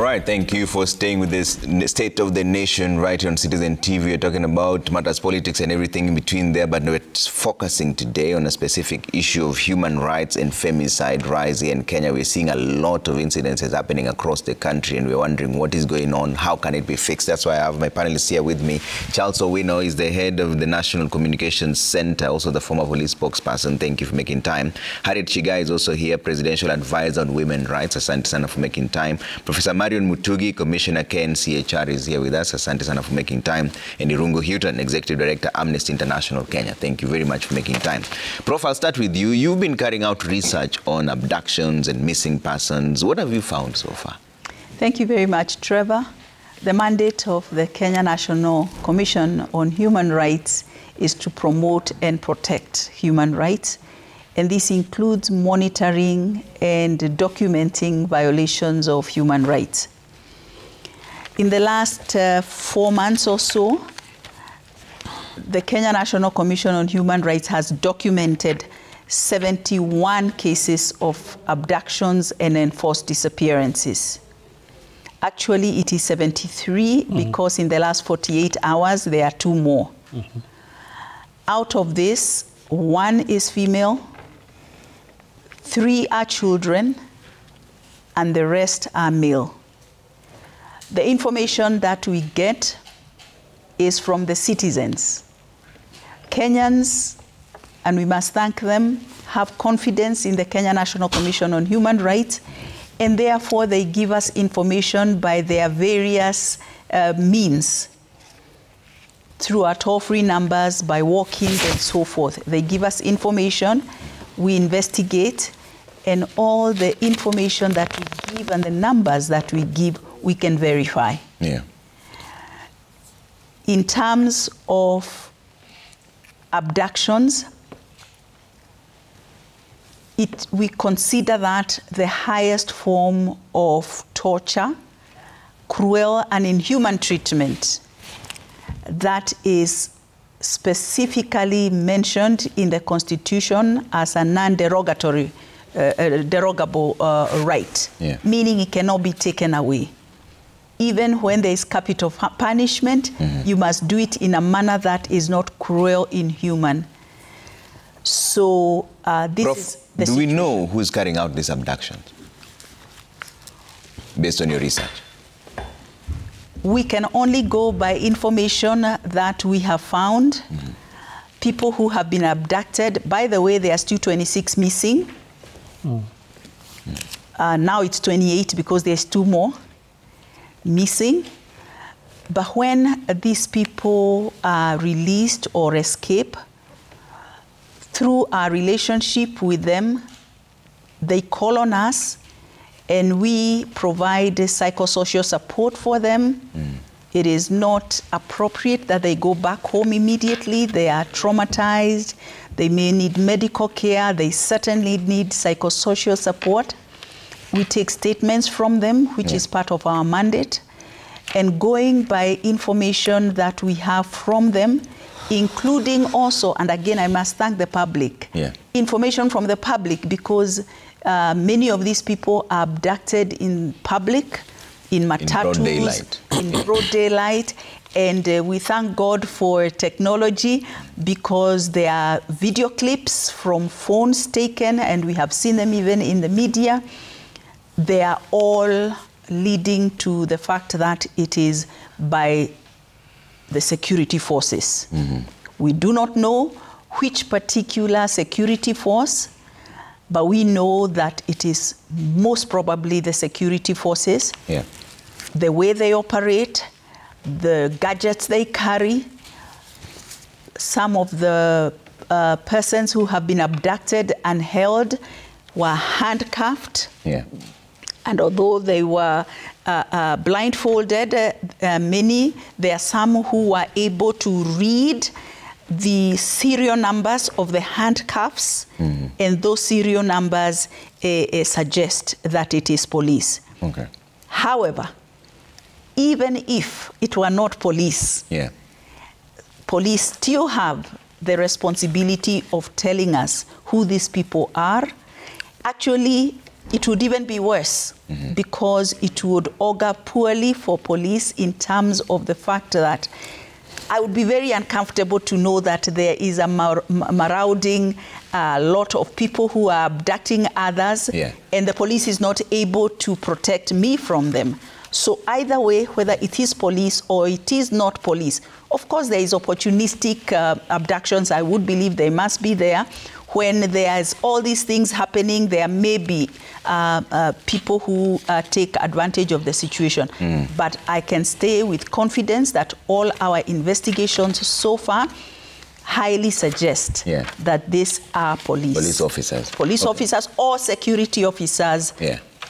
right, thank you for staying with this State of the Nation right here on Citizen TV. We're talking about matters, politics and everything in between there, but we're focusing today on a specific issue of human rights and femicide rise here in Kenya. We're seeing a lot of incidences happening across the country, and we're wondering what is going on, how can it be fixed? That's why I have my panelists here with me. Charles Owino is the head of the National Communications Center, also the former police spokesperson. Thank you for making time. Harriet Chigai is also here, Presidential Advisor on Women Rights. Asante sana for making time. Professor Marion Mutugi, Commissioner KNCHR, is here with us. Asante sana for making time. And Irungu Houghton, Executive Director, Amnesty International Kenya. Thank you very much for making time. Prof, I'll start with you. You've been carrying out research on abductions and missing persons. What have you found so far? Thank you very much, Trevor. The mandate of the Kenya National Commission on Human Rights is to promote and protect human rights. And this includes monitoring and documenting violations of human rights. In the last 4 months or so, the Kenya National Commission on Human Rights has documented 71 cases of abductions and enforced disappearances. Actually, it is 73 because in the last 48 hours, there are 2 more. Out of this, 1 is female, 3 are children, and the rest are male. The information that we get is from the citizens. Kenyans, and we must thank them, have confidence in the Kenya National Commission on Human Rights, and therefore they give us information by their various means, through our toll-free numbers, by walk-ins and so forth. They give us information, we investigate, and all the information that we give and the numbers that we give, we can verify. Yeah. In terms of abductions, we consider that the highest form of torture, cruel and inhuman treatment that is specifically mentioned in the Constitution as a non-derogatory derogable right, meaning it cannot be taken away. Even when there is capital punishment, you must do it in a manner that is not cruel, inhuman. So this Prof, is the do we know who's carrying out these abductions, based on your research? We can only go by information that we have found. People who have been abducted. By the way, there are still 26 missing. Now it's 28 because there's 2 more missing. But when these people are released or escape, through our relationship with them, they call on us and we provide psychosocial support for them. It is not appropriate that they go back home immediately. They are traumatized. They may need medical care. They certainly need psychosocial support. We take statements from them, which is part of our mandate. And going by information that we have from them, including also, and again, I must thank the public, information from the public, because many of these people are abducted in public, in matatus, in broad daylight. And we thank God for technology, because there are video clips from phones taken, and we have seen them even in the media. They are all leading to the fact that it is by the security forces. We do not know which particular security force, but we know that it is most probably the security forces. The way they operate, the gadgets they carry. Some of the persons who have been abducted and held were handcuffed. And although they were blindfolded, there are some who were able to read the serial numbers of the handcuffs, and those serial numbers suggest that it is police. However, even if it were not police, police still have the responsibility of telling us who these people are. Actually, it would even be worse because it would augur poorly for police in terms of the fact that I would be very uncomfortable to know that there is a marauding lot of people who are abducting others, and the police is not able to protect me from them. So either way, whether it is police or it is not police, of course there is opportunistic abductions. I would believe they must be there. When there's all these things happening, there may be people who take advantage of the situation. But I can say with confidence that all our investigations so far highly suggest that these are police officers. Police officers or security officers.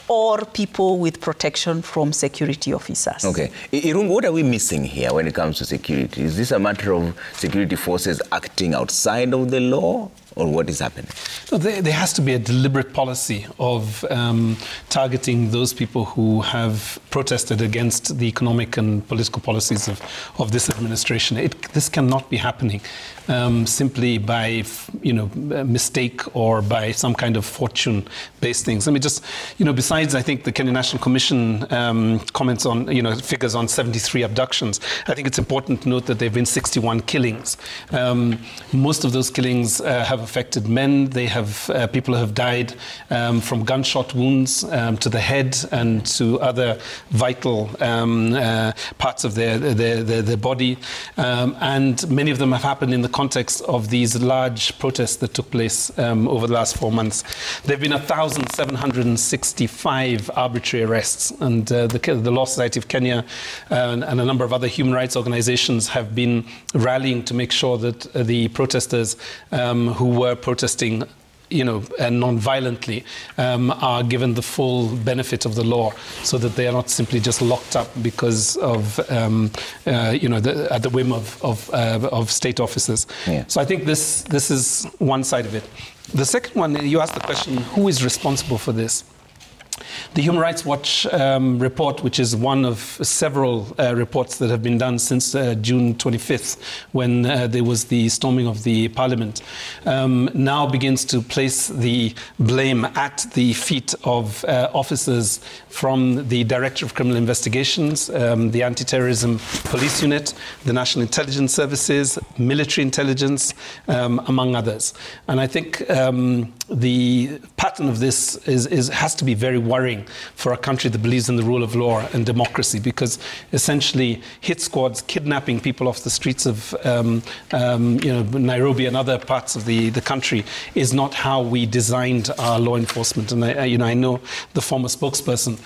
Or people with protection from security officers. Okay. Irungu, what are we missing here when it comes to security? Is this a matter of security forces acting outside of the law? Or what is happening? No, there has to be a deliberate policy of targeting those people who have protested against the economic and political policies of this administration. This cannot be happening simply by mistake or by some kind of fortune-based things. Let me just, besides, I think the Kenya National Commission comments on, figures on 73 abductions. I think it's important to note that there have been 61 killings. Most of those killings have affected men. They have people have died from gunshot wounds to the head and to other vital parts of their body, and many of them have happened in the context of these large protests that took place over the last 4 months. There have been 1,765 arbitrary arrests, and the Law Society of Kenya and a number of other human rights organizations have been rallying to make sure that the protesters who were protesting and non-violently are given the full benefit of the law, so that they are not simply just locked up because of at the whim of state officers. So I think this is one side of it. The second one, you asked the question, who is responsible for this? The Human Rights Watch report, which is one of several reports that have been done since June 25th, when there was the storming of the parliament, now begins to place the blame at the feet of officers from the Director of Criminal Investigations, the Anti-Terrorism Police Unit, the National Intelligence Services, military intelligence, among others. And I think the pattern of this has to be very worrying for a country that believes in the rule of law and democracy, because essentially hit squads kidnapping people off the streets of Nairobi and other parts of the country is not how we designed our law enforcement. And I know the former spokesperson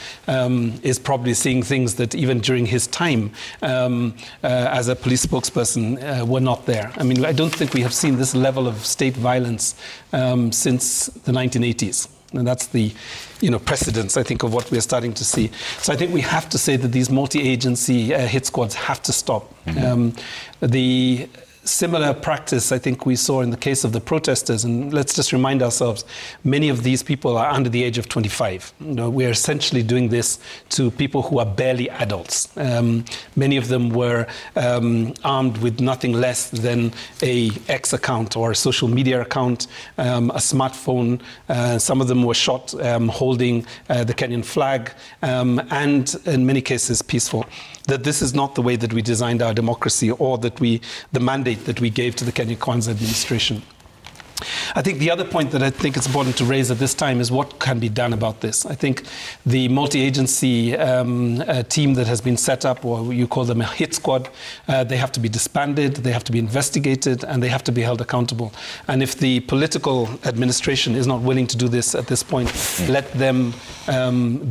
is probably seeing things that even during his time as a police spokesperson were not there. I mean, I don't think we have seen this level of state violence since the 1980s. And that's the precedence, I think, of what we're starting to see. So I think we have to say that these multi-agency hit squads have to stop. The similar practice I think we saw in the case of the protesters, and let's just remind ourselves, many of these people are under the age of 25. We're essentially doing this to people who are barely adults. Many of them were armed with nothing less than a X account or a social media account, a smartphone. Some of them were shot holding the Kenyan flag, and in many cases peaceful. That this is not the way that we designed our democracy, or that the mandate that we gave to the Kenya Kwanza administration. I think the other point that I think it's important to raise at this time is what can be done about this. I think the multi-agency team that has been set up, or you call them a hit squad, they have to be disbanded, they have to be investigated, and they have to be held accountable. And if the political administration is not willing to do this at this point, let them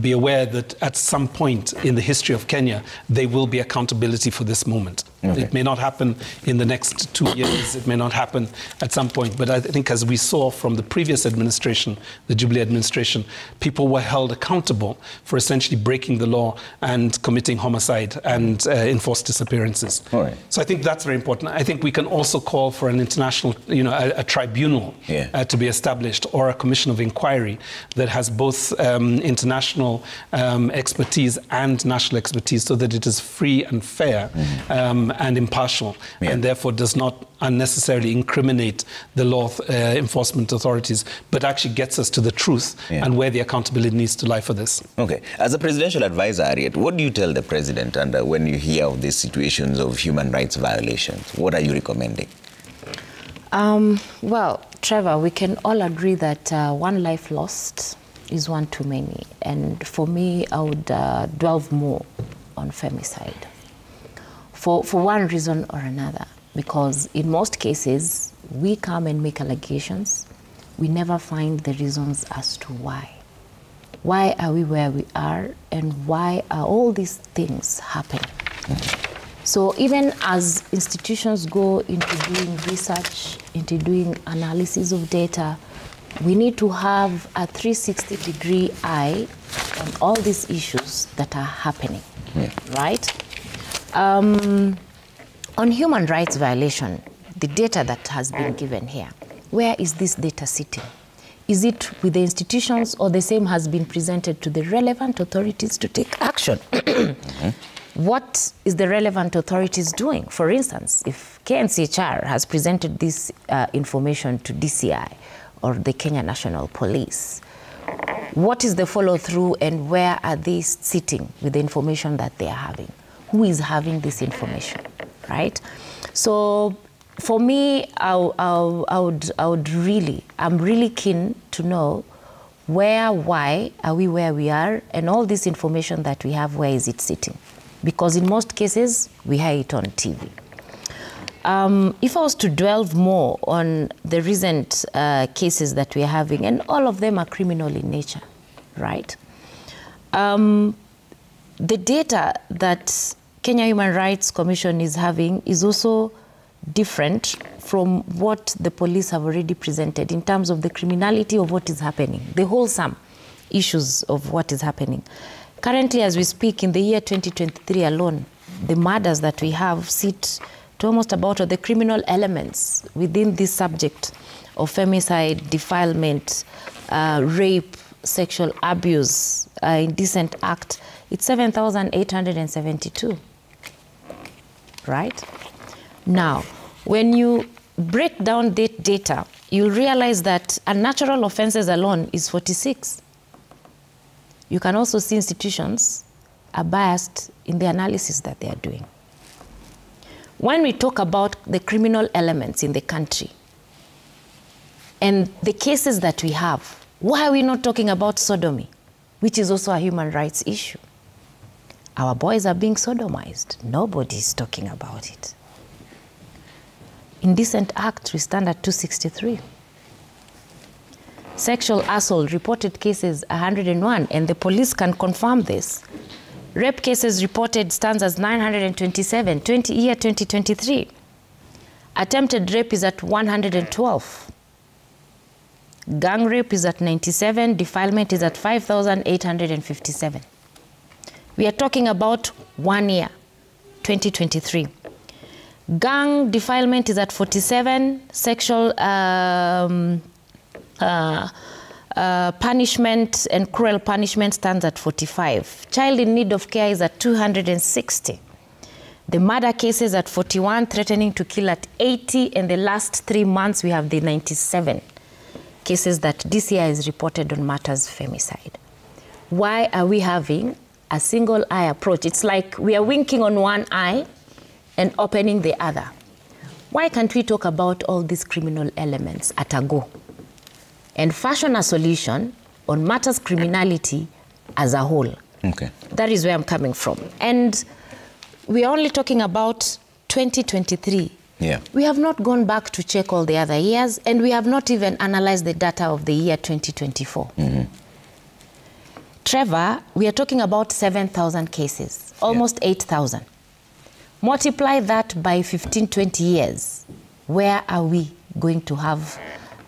be aware that at some point in the history of Kenya, there will be accountability for this moment. It may not happen in the next 2 years, it may not happen at some point, but I think as we saw from the previous administration, the Jubilee administration, people were held accountable for essentially breaking the law and committing homicide and enforced disappearances. So I think that's very important. I think we can also call for an international, a tribunal to be established, or a commission of inquiry that has both international expertise and national expertise, so that it is free and fair and impartial, and therefore does not unnecessarily incriminate the law enforcement authorities, but actually gets us to the truth and where the accountability needs to lie for this. Okay. As a presidential advisor, Harriet, what do you tell the president when you hear of these situations of human rights violations? What are you recommending? Well, Trevor, we can all agree that one life lost is one too many. And for me, I would delve more on femicide for one reason or another. Because in most cases, we come and make allegations. We never find the reasons as to why. Why are we where we are, and why are all these things happening? So even as institutions go into doing research, into doing analysis of data, we need to have a 360-degree eye on all these issues that are happening, right? On human rights violation, the data that has been given here, where is this data sitting? Is it with the institutions, or the same has been presented to the relevant authorities to take action? What is the relevant authorities doing? For instance, if KNCHR has presented this information to DCI or the Kenya National Police, what is the follow-through, and where are they sitting with the information that they are having? Who is having this information, right? So for me, I'm really keen to know where, why are we where we are, and all this information that we have, where is it sitting? Because in most cases, we hear it on TV. If I was to delve more on the recent cases that we're having, and all of them are criminal in nature, right? The data that Kenya Human Rights Commission is having is also different from what the police have already presented in terms of the criminality of what is happening, the wholesome issues of what is happening. Currently, as we speak, in the year 2023 alone, the murders that we have sit to almost about the criminal elements within this subject of femicide, defilement, rape, sexual abuse, indecent act. It's 7,872, right? Now, when you break down that data, you'll realize that unnatural offenses alone is 46. You can also see institutions are biased in the analysis that they are doing. When we talk about the criminal elements in the country and the cases that we have, why are we not talking about sodomy, which is also a human rights issue? Our boys are being sodomized. Nobody is talking about it. Indecent acts, we stand at 263. Sexual assault reported cases 101, and the police can confirm this. Rape cases reported stands as 927, year 2023. Attempted rape is at 112. Gang rape is at 97, defilement is at 5,857. We are talking about 1 year, 2023. Gang defilement is at 47, sexual punishment and cruel punishment stands at 45. Child in need of care is at 260. The murder cases at 41, threatening to kill at 80, and the last 3 months we have the 97 cases that DCI has reported on matters femicide. Why are we having a single eye approach? It's like we are winking on one eye and opening the other. Why can't we talk about all these criminal elements at a go and fashion a solution on matters criminality as a whole? Okay. That is where I'm coming from. And we are only talking about 2023. Yeah. We have not gone back to check all the other years, and we have not even analyzed the data of the year 2024. Trevor, we are talking about 7,000 cases, almost 8,000. Multiply that by 15, 20 years. Where are we going to have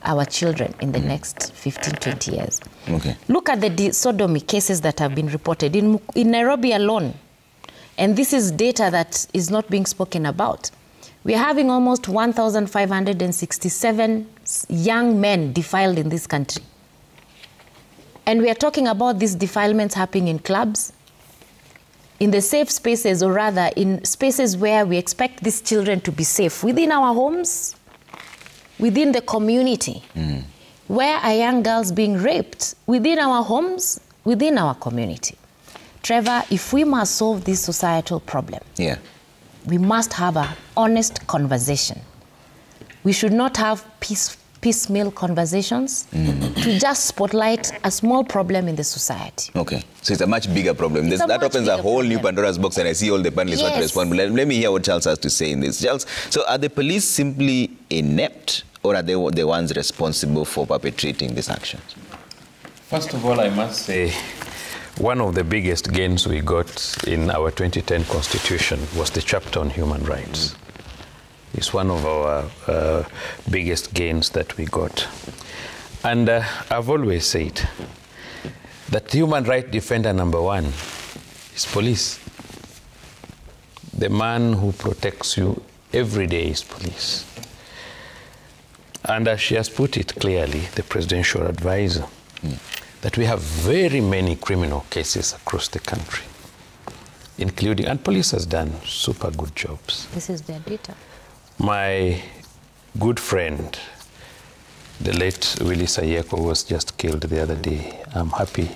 our children in the next 15, 20 years? Okay. Look at the sodomy cases that have been reported in Nairobi alone. And this is data that is not being spoken about. We are having almost 1,567 young men defiled in this country. And we are talking about these defilements happening in clubs, in the safe spaces, or rather in spaces where we expect these children to be safe, within our homes, within the community, where are young girls being raped? Within our homes, within our community. Trevor, if we must solve this societal problem, we must have an honest conversation. We should not have piecemeal conversations to just spotlight a small problem in the society. Okay, so it's a much bigger problem. That opens a whole new Pandora's box, and I see all the panelists want to respond. But let me hear what Charles has to say in this. Charles, so are the police simply inept, or are they the ones responsible for perpetrating these actions? First of all, I must say, one of the biggest gains we got in our 2010 Constitution was the chapter on human rights. It's one of our biggest gains that we got. And I've always said that human rights defender number one is police. The man who protects you every day is police. And as she has put it clearly, the presidential advisor, that we have very many criminal cases across the country, including, and police has done super good jobs. This is their data. My good friend, the late Willie Sayeko, was just killed the other day. I'm happy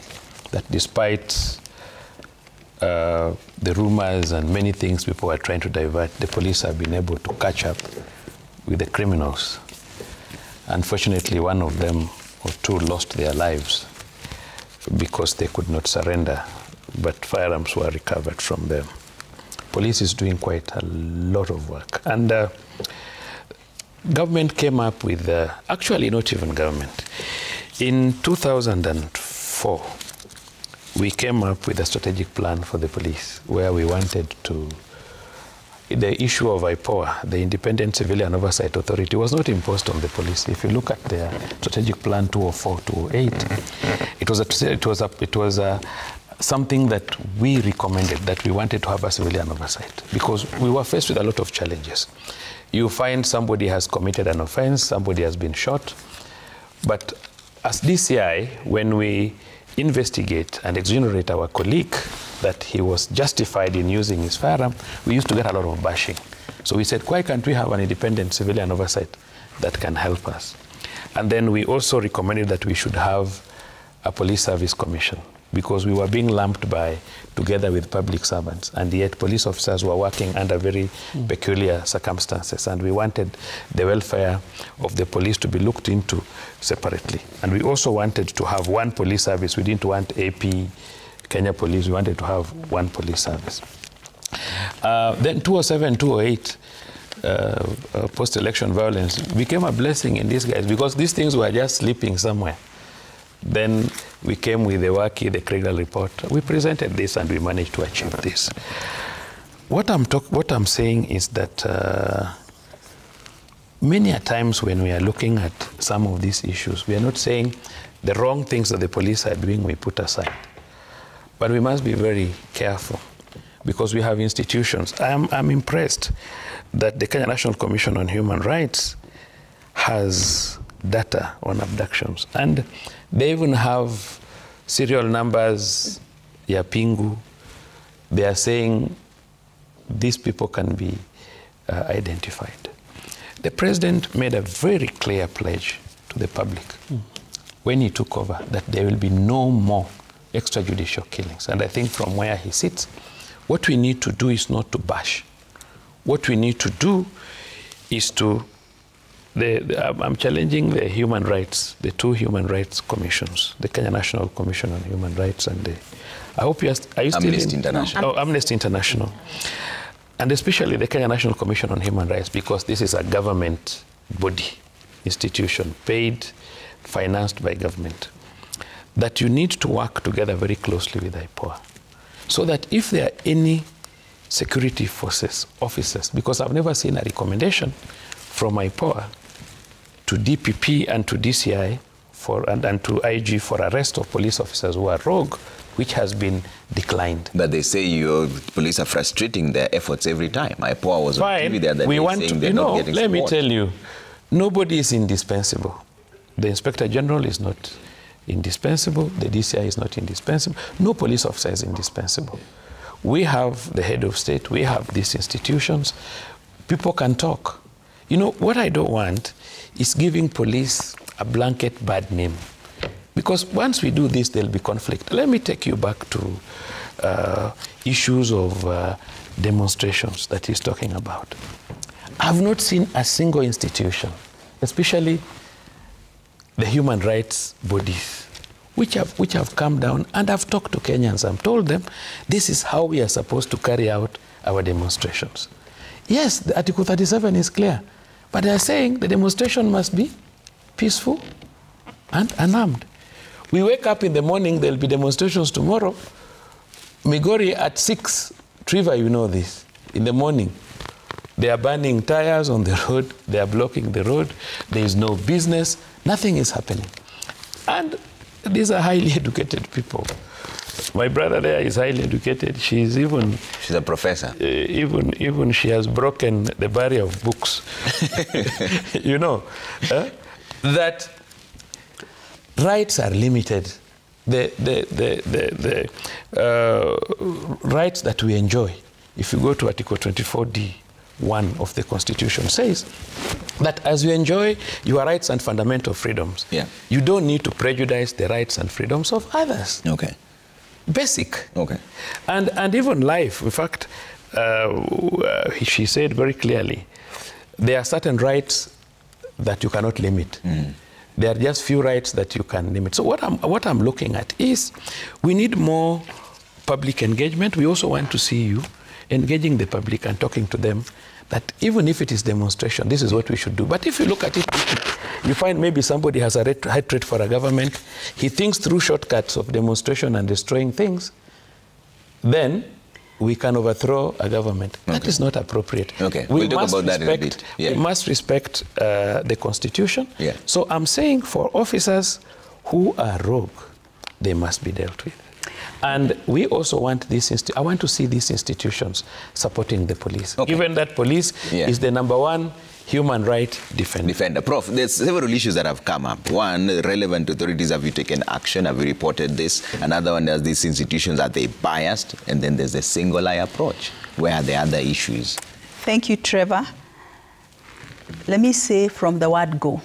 that despite the rumors and many things people are trying to divert, the police have been able to catch up with the criminals. Unfortunately, one of them or two lost their lives because they could not surrender, but firearms were recovered from them. Police is doing quite a lot of work. And government came up with, actually not even government. In 2004, we came up with a strategic plan for the police where we wanted to, the issue of IPOA, the Independent Civilian Oversight Authority, was not imposed on the police. If you look at their strategic plan 2004-2008, it was something that we recommended, that we wanted to have a civilian oversight, because we were faced with a lot of challenges. You find somebody has committed an offense, somebody has been shot, but as DCI, when we investigate and exonerate our colleague that he was justified in using his firearm, we used to get a lot of bashing. So we said, why can't we have an independent civilian oversight that can help us? And then we also recommended that we should have a police service commission, because we were being lumped together with public servants, and yet police officers were working under very peculiar circumstances, and we wanted the welfare of the police to be looked into separately. And we also wanted to have one police service. We didn't want AP, Kenya Police, we wanted to have one police service. Then 2007, 2008, post-election violence became a blessing in disguise, because these things were just sleeping somewhere. Then we came with the WAKI, the Kriegel report. We presented this and we managed to achieve this. What I'm saying is that many a times when we are looking at some of these issues, we are not saying the wrong things that the police are doing, we put aside. But we must be very careful, because we have institutions. I'm impressed that the Kenya National Commission on Human Rights has data on abductions, and they even have serial numbers, Yapingu. They are saying these people can be identified. The president made a very clear pledge to the public when he took over that there will be no more extrajudicial killings. And I think from where he sits, what we need to do is not to bash. What we need to do is to I'm challenging the human rights, the two human rights commissions, the Kenya National Commission on Human Rights and I hope are you still Amnesty International. Oh, Amnesty International. And especially the Kenya National Commission on Human Rights, because this is a government body, institution, paid, financed by government, that you need to work together very closely with IPOA, so that if there are any security forces, officers, because I've never seen a recommendation from IPOA to DPP and to DCI and to IG for arrest of police officers who are rogue, which has been declined. But they say your police are frustrating their efforts every time. IPOA was on TV the other day saying they're not getting support. Let me tell you, nobody is indispensable. The Inspector General is not indispensable. The DCI is not indispensable. No police officer is indispensable. We have the head of state, we have these institutions. People can talk. You know, what I don't want is giving police a blanket bad name. Because once we do this, there'll be conflict. Let me take you back to issues of demonstrations that he's talking about. I've not seen a single institution, especially the human rights bodies, which have come down, and I've talked to Kenyans. I've told them, this is how we are supposed to carry out our demonstrations. Yes, the Article 37 is clear, but they are saying the demonstration must be peaceful and unarmed. We wake up in the morning, there'll be demonstrations tomorrow. Migori at 6, Triva, you know this, in the morning. They are burning tires on the road, they are blocking the road, there is no business, nothing is happening. And these are highly educated people. My brother there is highly educated. She's a professor. Even she has broken the barrier of books. You know, that rights are limited. The rights that we enjoy, if you go to Article 24D(1) of the Constitution, says that as you enjoy your rights and fundamental freedoms, you don't need to prejudice the rights and freedoms of others. Okay. Basic. Okay. And even life. In fact, she said very clearly, there are certain rights that you cannot limit. There are just few rights that you can limit. So what I'm looking at is we need more public engagement. We also want to see you engaging the public and talking to them that even if it is demonstration, this is what we should do. But if you look at it, you find maybe somebody has a hatred for a government, he thinks through shortcuts of demonstration and destroying things, then we can overthrow a government. Okay. That is not appropriate. Okay, we'll talk about that in a bit. We must respect the Constitution. So I'm saying for officers who are rogue, they must be dealt with. And we also want I want to see these institutions supporting the police. Okay. Given that police is the #1 human right defender. Prof, there's several issues that have come up. One, relevant authorities, have you taken action? Have you reported this? Another one, there's these institutions, are they biased? And then there's a single eye approach. Where are the other issues? Thank you, Trevor. Let me say from the word go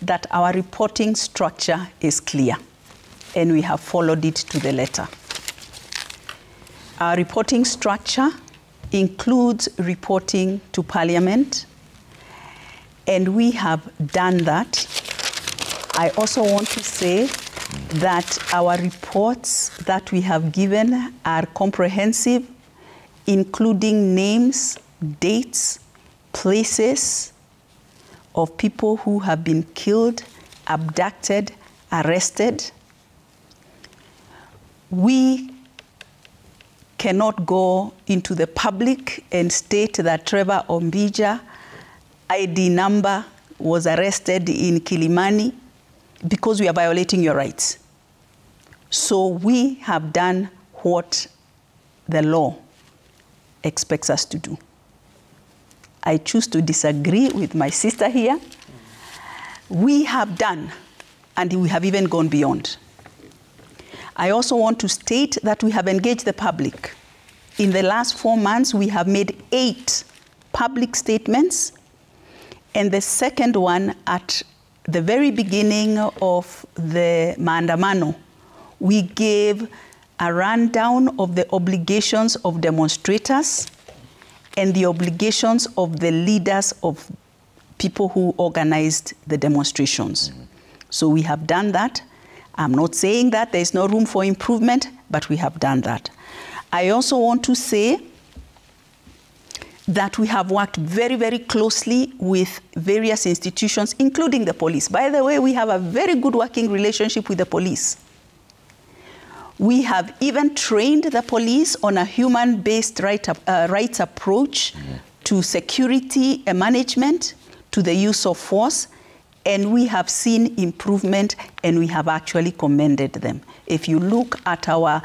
that our reporting structure is clear, and we have followed it to the letter. Our reporting structure includes reporting to Parliament, and we have done that. I also want to say that our reports that we have given are comprehensive, including names, dates, places of people who have been killed, abducted, arrested. We cannot go into the public and state that Trevor Ombija ID number was arrested in Kilimani because we are violating your rights. So we have done what the law expects us to do. I choose to disagree with my sister here. We have done, and we have even gone beyond. I also want to state that we have engaged the public. In the last 4 months, we have made 8 public statements, and the second one at the very beginning of the maandamano, we gave a rundown of the obligations of demonstrators and the obligations of the leaders of people who organized the demonstrations. So we have done that. I'm not saying that there is no room for improvement, but we have done that. I also want to say that we have worked very, very closely with various institutions, including the police. By the way, we have a very good working relationship with the police. We have even trained the police on a human-based rights approach to security management, to the use of force, and we have seen improvement, and we have actually commended them. If you look at our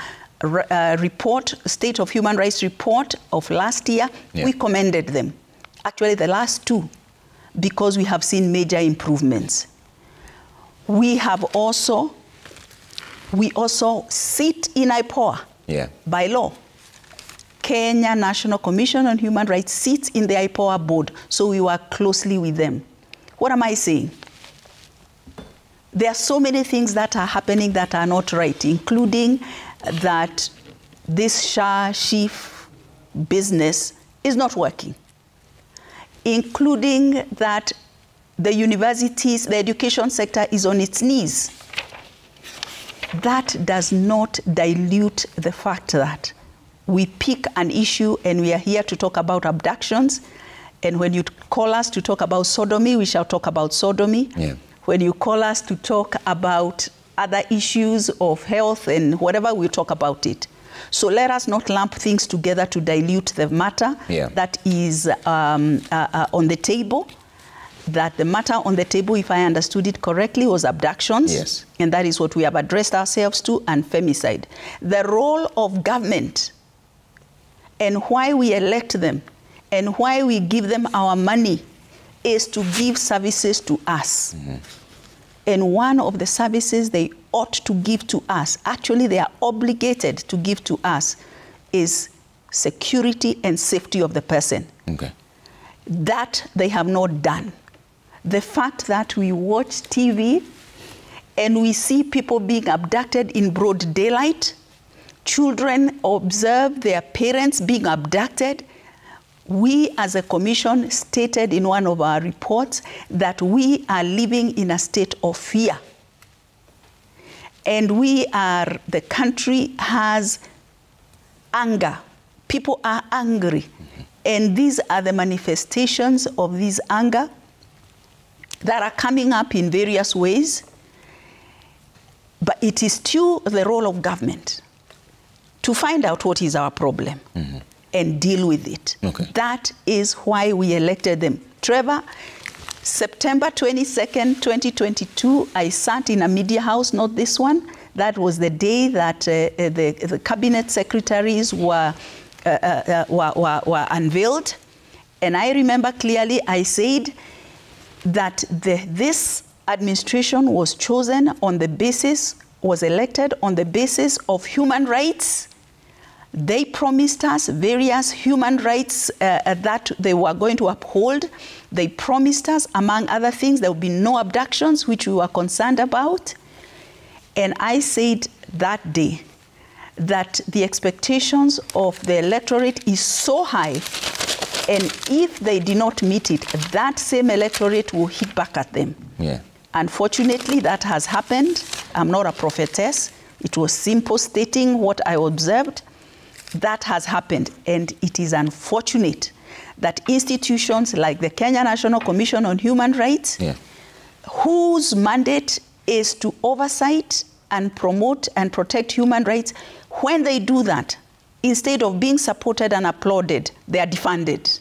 report, State of Human Rights report of last year, we commended them. Actually, the last 2, because we have seen major improvements. We also sit in IPOA by law. Kenya National Commission on Human Rights sits in the IPOA board, so we work closely with them. What am I saying? There are so many things that are happening that are not right, including that this Shah Chief business is not working, including that the universities, the education sector is on its knees. That does not dilute the fact that we pick an issue and we are here to talk about abductions. And when you call us to talk about sodomy, we shall talk about sodomy. Yeah. When you call us to talk about other issues of health and whatever, we'll talk about it. So let us not lump things together to dilute the matter that is on the table. That the matter on the table, if I understood it correctly, was abductions. Yes. And that is what we have addressed ourselves to, and femicide. The role of government and why we elect them and why we give them our money is to give services to us. Mm-hmm. And one of the services they ought to give to us, actually they are obligated to give to us, is security and safety of the person. Okay. That they have not done. The fact that we watch TV and we see people being abducted in broad daylight, children observe their parents being abducted. We as a commission stated in one of our reports that we are living in a state of fear. And the country has anger. People are angry. Mm-hmm. And these are the manifestations of this anger that are coming up in various ways. But it is still the role of government to find out what is our problem. Mm-hmm. And deal with it. Okay. That is why we elected them. Trevor, September 22nd, 2022, I sat in a media house, not this one. That was the day that the cabinet secretaries were unveiled. And I remember clearly I said that this administration was chosen on the basis, was elected on the basis of human rights. They promised us various human rights that they were going to uphold. They promised us, among other things, there would be no abductions, which we were concerned about. And I said that day that the expectations of the electorate is so high, and if they did not meet it, that same electorate will hit back at them. Yeah. Unfortunately, that has happened. I'm not a prophetess. It was simple stating what I observed. That has happened, and it is unfortunate that institutions like the Kenya National Commission on Human Rights, whose mandate is to oversight and promote and protect human rights, when they do that, instead of being supported and applauded, they are defunded.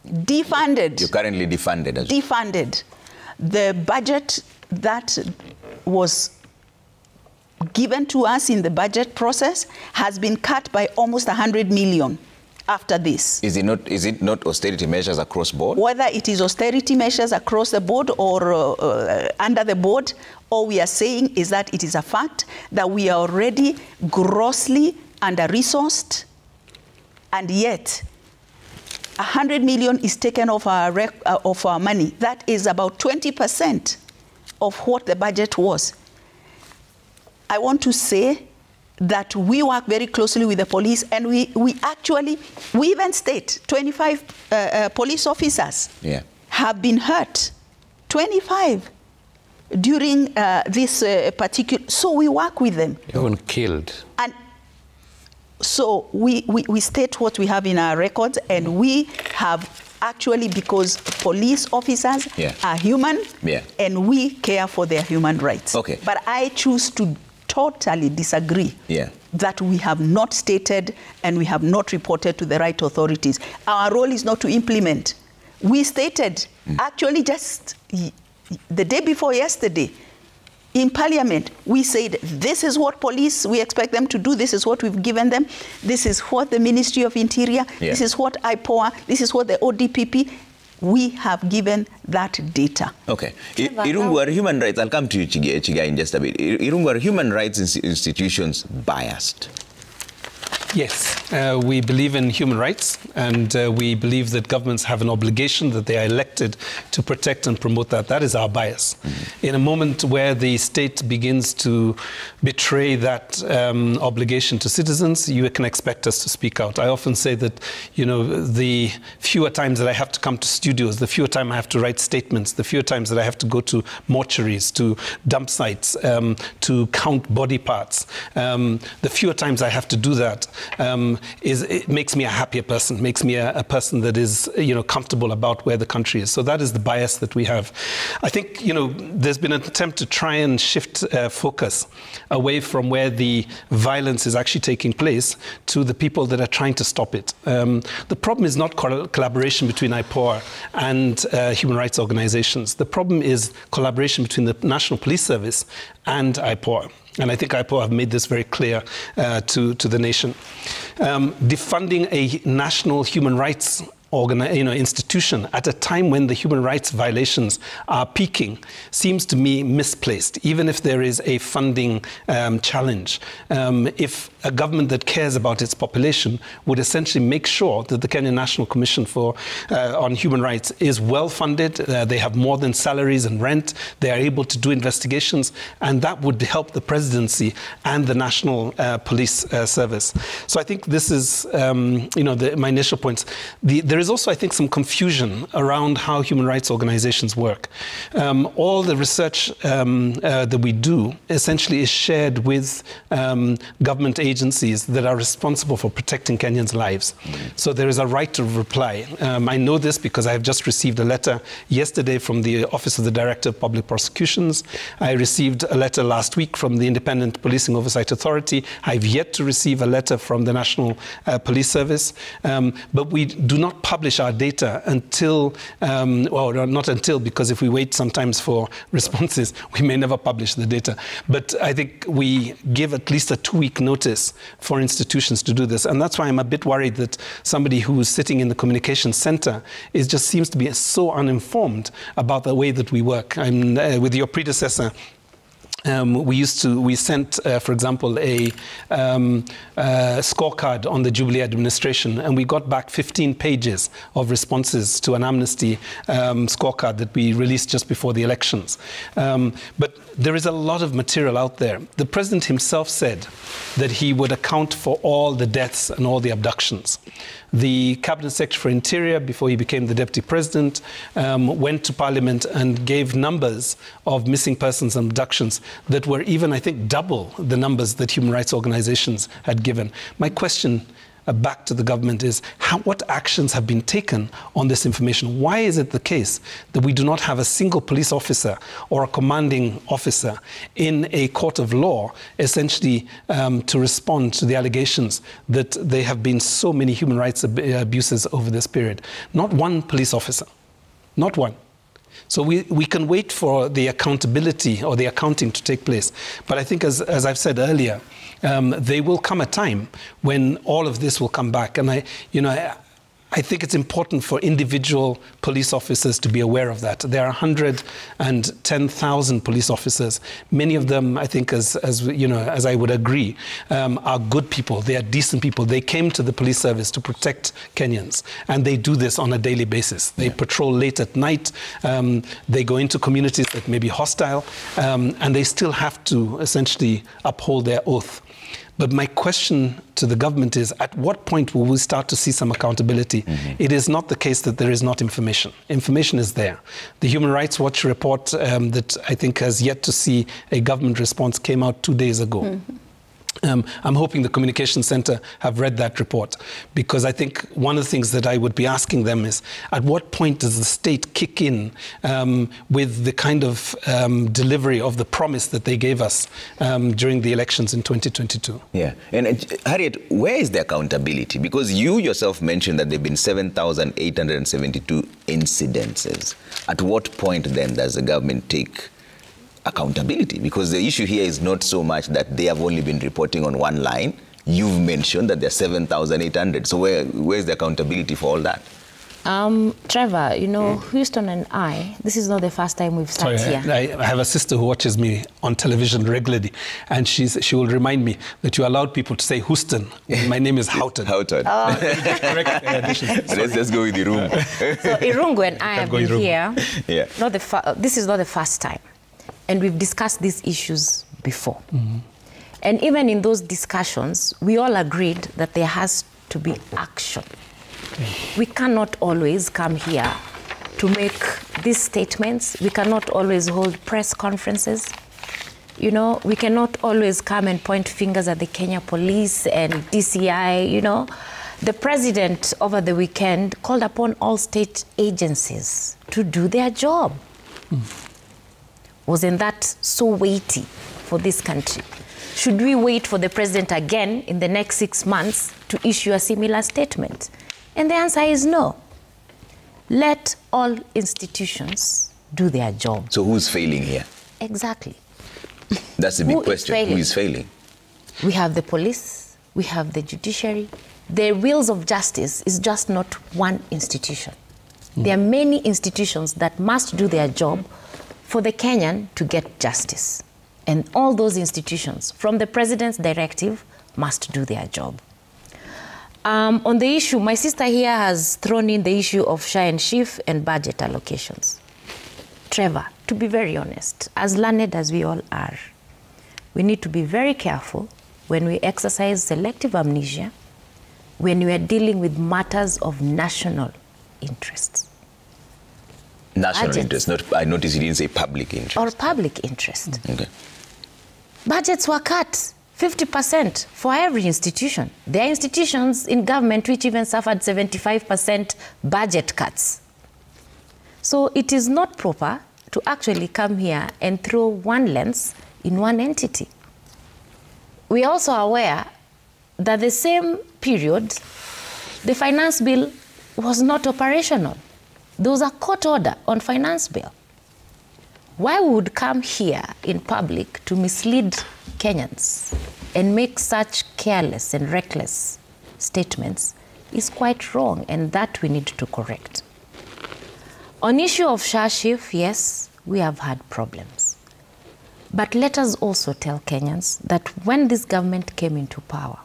Defunded. You're currently defunded. Defunded. The budget that was given to us in the budget process has been cut by almost 100 million after this. Is it not austerity measures across board? Whether it is austerity measures across the board or under the board, all we are saying is that it is a fact that we are already grossly under-resourced, and yet 100 million is taken off our money. That is about 20% of what the budget was. I want to say that we work very closely with the police, and we even state 25 police officers have been hurt. 25 during this particular, so we work with them. Even killed. And so we state what we have in our records, and we have actually, because police officers are human, and we care for their human rights. Okay. But I choose to totally disagree that we have not stated and we have not reported to the right authorities. Our role is not to implement. We stated, actually just the day before yesterday, in Parliament, we said, this is what police, we expect them to do, this is what we've given them, this is what the Ministry of Interior, this is what IPOA, this is what the ODPP, we have given that data. Okay. Irungu, are human rights, I'll come to you, Chiga, in just a bit. Irungu, are human rights institutions biased? Yes, we believe in human rights, and we believe that governments have an obligation that they are elected to protect and promote that. That is our bias. In a moment where the state begins to betray that obligation to citizens, you can expect us to speak out. I often say that, you know, the fewer times that I have to come to studios, the fewer times I have to write statements, the fewer times that I have to go to mortuaries, to dump sites, to count body parts, the fewer times I have to do that, it makes me a happier person, makes me a person that is, you know, comfortable about where the country is. So that is the bias that we have. I think, you know, there's been an attempt to try and shift focus away from where the violence is actually taking place to the people that are trying to stop it. The problem is not collaboration between IPOA and human rights organizations. The problem is collaboration between the National Police Service and IPOA. And I think IPOA have made this very clear to the nation. Defunding a national human rights institution at a time when the human rights violations are peaking seems to me misplaced, even if there is a funding challenge. If a government that cares about its population would essentially make sure that the Kenyan National Commission on Human Rights is well funded, they have more than salaries and rent, they are able to do investigations, and that would help the presidency and the National Police Service. So I think this is, my initial points. There is also, I think, some confusion around how human rights organizations work. All the research that we do essentially is shared with government agencies that are responsible for protecting Kenyans' lives. So there is a right to reply. I know this because I have just received a letter yesterday from the Office of the Director of Public Prosecutions. I received a letter last week from the Independent Policing Oversight Authority. I've yet to receive a letter from the National Police Service. But we do not publish our data until, well, not until, because if we wait sometimes for responses, we may never publish the data. But I think we give at least a 2-week notice for institutions to do this. And that's why I'm a bit worried that somebody who's sitting in the communications center just seems to be so uninformed about the way that we work. With your predecessor, we sent, for example, a scorecard on the Jubilee administration, and we got back 15 pages of responses to an amnesty scorecard that we released just before the elections. But there is a lot of material out there. The president himself said that he would account for all the deaths and all the abductions. The Cabinet Secretary for Interior, before he became the Deputy President, went to Parliament and gave numbers of missing persons and abductions that were even, I think, double the numbers that human rights organizations had given. My question back to the government is, what actions have been taken on this information? Why is it the case that we do not have a single police officer or a commanding officer in a court of law essentially to respond to the allegations that there have been so many human rights abuses over this period? Not one police officer, not one. So we can wait for the accountability or the accounting to take place. But I think, as I've said earlier, there will come a time when all of this will come back. And I think it's important for individual police officers to be aware of that. There are 110,000 police officers. Many of them, I think, as I would agree, are good people. They are decent people. They came to the police service to protect Kenyans, and they do this on a daily basis. They patrol late at night. They go into communities that may be hostile, and they still have to essentially uphold their oath. But my question to the government is, at what point will we start to see some accountability? It is not the case that there is not information. Information is there. The Human Rights Watch report that I think has yet to see a government response came out 2 days ago. I'm hoping the Communication Center have read that report, because I think one of the things that I would be asking them is, at what point does the state kick in with the kind of delivery of the promise that they gave us during the elections in 2022? Yeah. And Harriet, where is the accountability? Because you yourself mentioned that there have been 7,872 incidences. At what point then does the government take accountability? Because the issue here is not so much that they have only been reporting on one line. You've mentioned that there are 7,800. So where's the accountability for all that? Trevor, you know, Houston and I, this is not the first time we've sat here. I have a sister who watches me on television regularly, and she will remind me that you allowed people to say Houston when my name is Houghton. Houghton. Oh. Let's just go with Irungu. So Irungu and I have been here. Yeah. This is not the first time. And we've discussed these issues before. And even in those discussions, we all agreed that there has to be action. We cannot always come here to make these statements. We cannot always hold press conferences. You know, we cannot always come and point fingers at the Kenya police and DCI, you know. The president over the weekend called upon all state agencies to do their job. Wasn't that so weighty for this country? Should we wait for the president again in the next 6 months to issue a similar statement? And the answer is no. Let all institutions do their job. So who's failing here? Exactly. That's the big question. Who is failing? We have the police, we have the judiciary. The wheels of justice is just not one institution. There are many institutions that must do their job for the Kenyan to get justice. And all those institutions, from the president's directive, must do their job. On the issue, my sister here has thrown in the issue of share and shift and budget allocations. Trevor, to be very honest, as learned as we all are, we need to be very careful when we exercise selective amnesia, when we are dealing with matters of national interests. National Budgets. interest. Not, I noticed you didn't say public interest. Or public interest. Okay. Budgets were cut 50% for every institution. There are institutions in government which even suffered 75% budget cuts. So it is not proper to actually come here and throw one lens in one entity. We are also aware that the same period, the finance bill was not operational. There was a court order on finance bill. Why we would come here in public to mislead Kenyans and make such careless and reckless statements is quite wrong, and that we need to correct. On issue of share shift, yes, we have had problems. But let us also tell Kenyans that when this government came into power,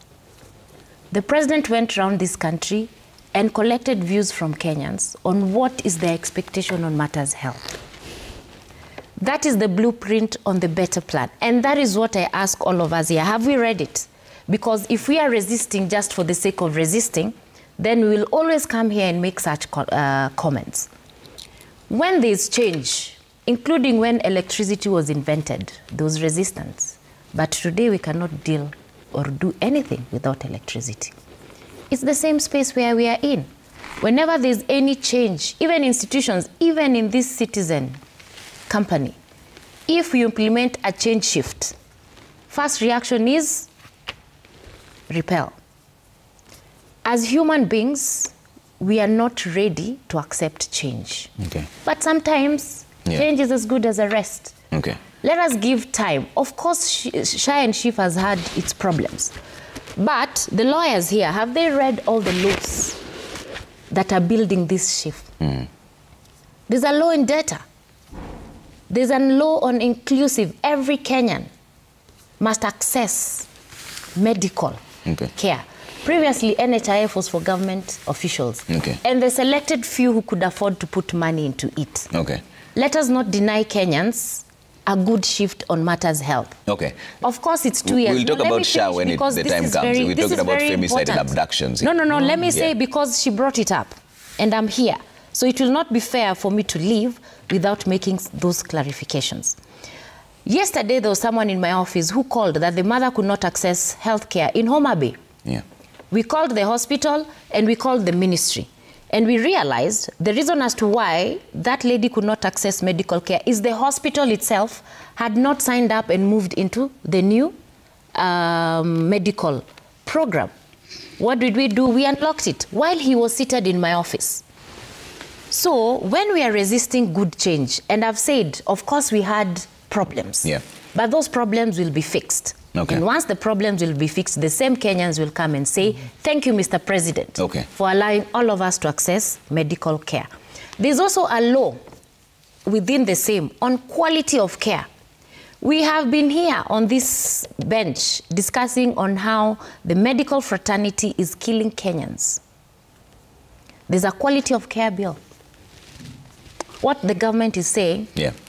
the president went around this country and collected views from Kenyans on what is their expectation on matters health. That is the blueprint on the better plan. And that is what I ask all of us here. Have we read it? Because if we are resisting just for the sake of resisting, then we will always come here and make such comments. When there is change, including when electricity was invented, there was resistance. But today we cannot deal or do anything without electricity. It's the same space where we are in. Whenever there's any change, even institutions, even in this citizen company, if you implement a change shift, first reaction is repel. As human beings, we are not ready to accept change. Okay. But sometimes change is as good as a rest. Okay. Let us give time. Of course, share and shift has had its problems. But the lawyers here, have they read all the laws that are building this shift? There's a law in data. There's a law on inclusive. Every Kenyan must access medical care. Previously, NHIF was for government officials. And the selected few who could afford to put money into it. Let us not deny Kenyans a good shift on matters health. Of course, it's 2 years. We'll talk about SHA when the time comes. We're talking about femicide and abductions. No. Let me say, because she brought it up, and I'm here. So it will not be fair for me to leave without making those clarifications. Yesterday, there was someone in my office who called that the mother could not access health care in Homa Bay. We called the hospital and we called the ministry. And we realized the reason as to why that lady could not access medical care is the hospital itself had not signed up and moved into the new medical program. What did we do? We unlocked it while he was seated in my office. So when we are resisting good change, and I've said, of course, we had problems. But those problems will be fixed. Okay. And once the problems will be fixed, the same Kenyans will come and say, thank you, Mr. President, for allowing all of us to access medical care. There's also a law within the same on quality of care. We have been here on this bench discussing on how the medical fraternity is killing Kenyans. There's a quality of care bill. What the government is saying,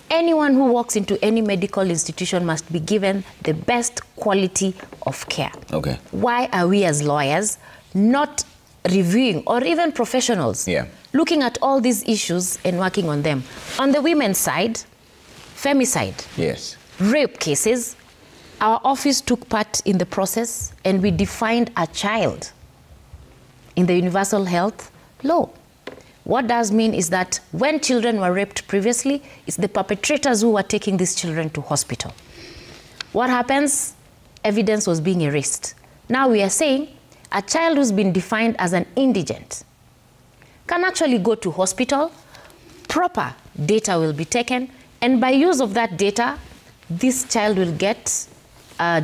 anyone who walks into any medical institution must be given the best quality of care. Okay. Why are we as lawyers not reviewing, or even professionals, looking at all these issues and working on them? On the women's side, femicide, rape cases, our office took part in the process and we defined a child in the universal health law. What does mean is that when children were raped previously, it's the perpetrators who were taking these children to hospital. What happens? Evidence was being erased. Now we are saying a child who's been defined as an indigent can actually go to hospital, proper data will be taken, and by use of that data, this child will get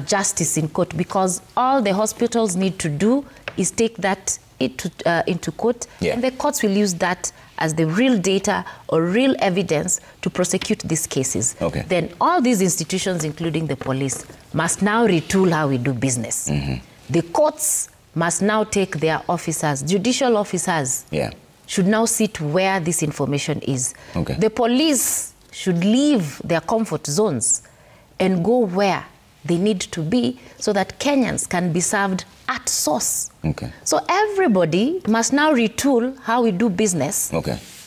justice in court, because all the hospitals need to do is take that into court, and the courts will use that as the real data or real evidence to prosecute these cases. Then all these institutions, including the police, must now retool how we do business. The courts must now take their officers, judicial officers, should now sit where this information is. The police should leave their comfort zones and go where they need to be so that Kenyans can be served at source. So everybody must now retool how we do business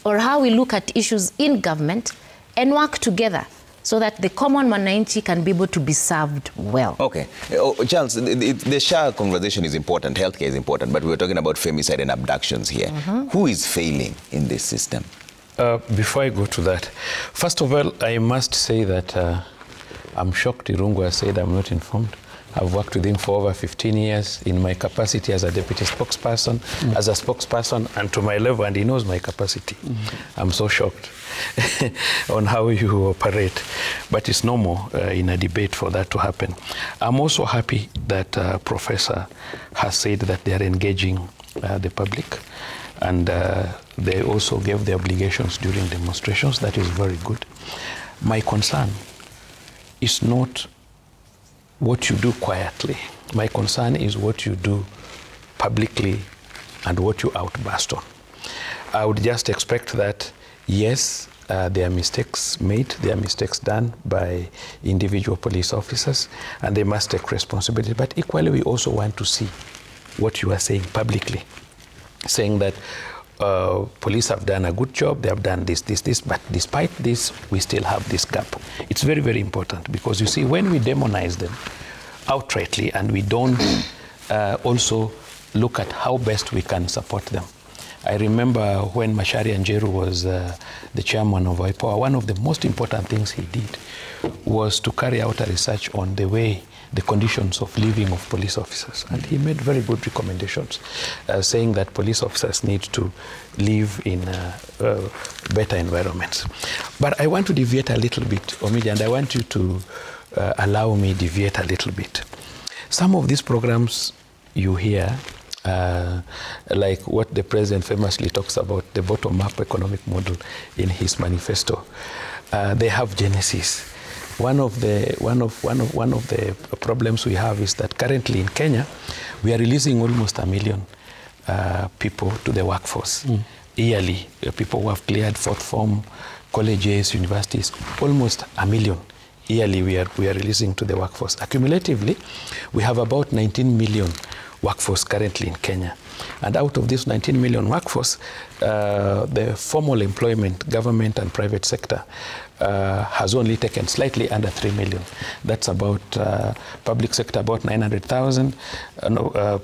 or how we look at issues in government and work together so that the common Mwananchi can be able to be served well. Charles, the SHA conversation is important, healthcare is important, but we're talking about femicide and abductions here. Who is failing in this system? Before I go to that, first of all, I must say that I'm shocked Irungu has said I'm not informed. I've worked with him for over 15 years in my capacity as a deputy spokesperson, as a spokesperson, and to my level, and he knows my capacity. I'm so shocked on how you operate. But it's normal in a debate for that to happen. I'm also happy that Professor has said that they are engaging the public, and they also gave the obligations during demonstrations. That is very good. My concern is not what you do quietly. My concern is what you do publicly and what you outburst on. I would just expect that, yes, there are mistakes made, there are mistakes done by individual police officers, and they must take responsibility. But equally, we also want to see what you are saying publicly, saying that police have done a good job, they have done this, but despite this, we still have this gap. It's very, very important, because you see, when we demonize them outrightly and we don't also look at how best we can support them. I remember when Mashari Njeru was the chairman of IPOA, one of the most important things he did was to carry out a research on the conditions of living of police officers. And he made very good recommendations, saying that police officers need to live in better environments. But I want to deviate a little bit, Omija, and I want you to allow me deviate a little bit. Some of these programs you hear, like what the president famously talks about, the bottom-up economic model in his manifesto, they have genesis. One of the problems we have is that currently in Kenya, we are releasing almost 1 million people to the workforce yearly. People who have cleared fourth form, colleges, universities, almost 1 million yearly we are releasing to the workforce. Accumulatively, we have about 19 million workforce currently in Kenya. And out of this 19 million workforce, the formal employment, government and private sector, has only taken slightly under 3 million. That's about public sector about 900,000,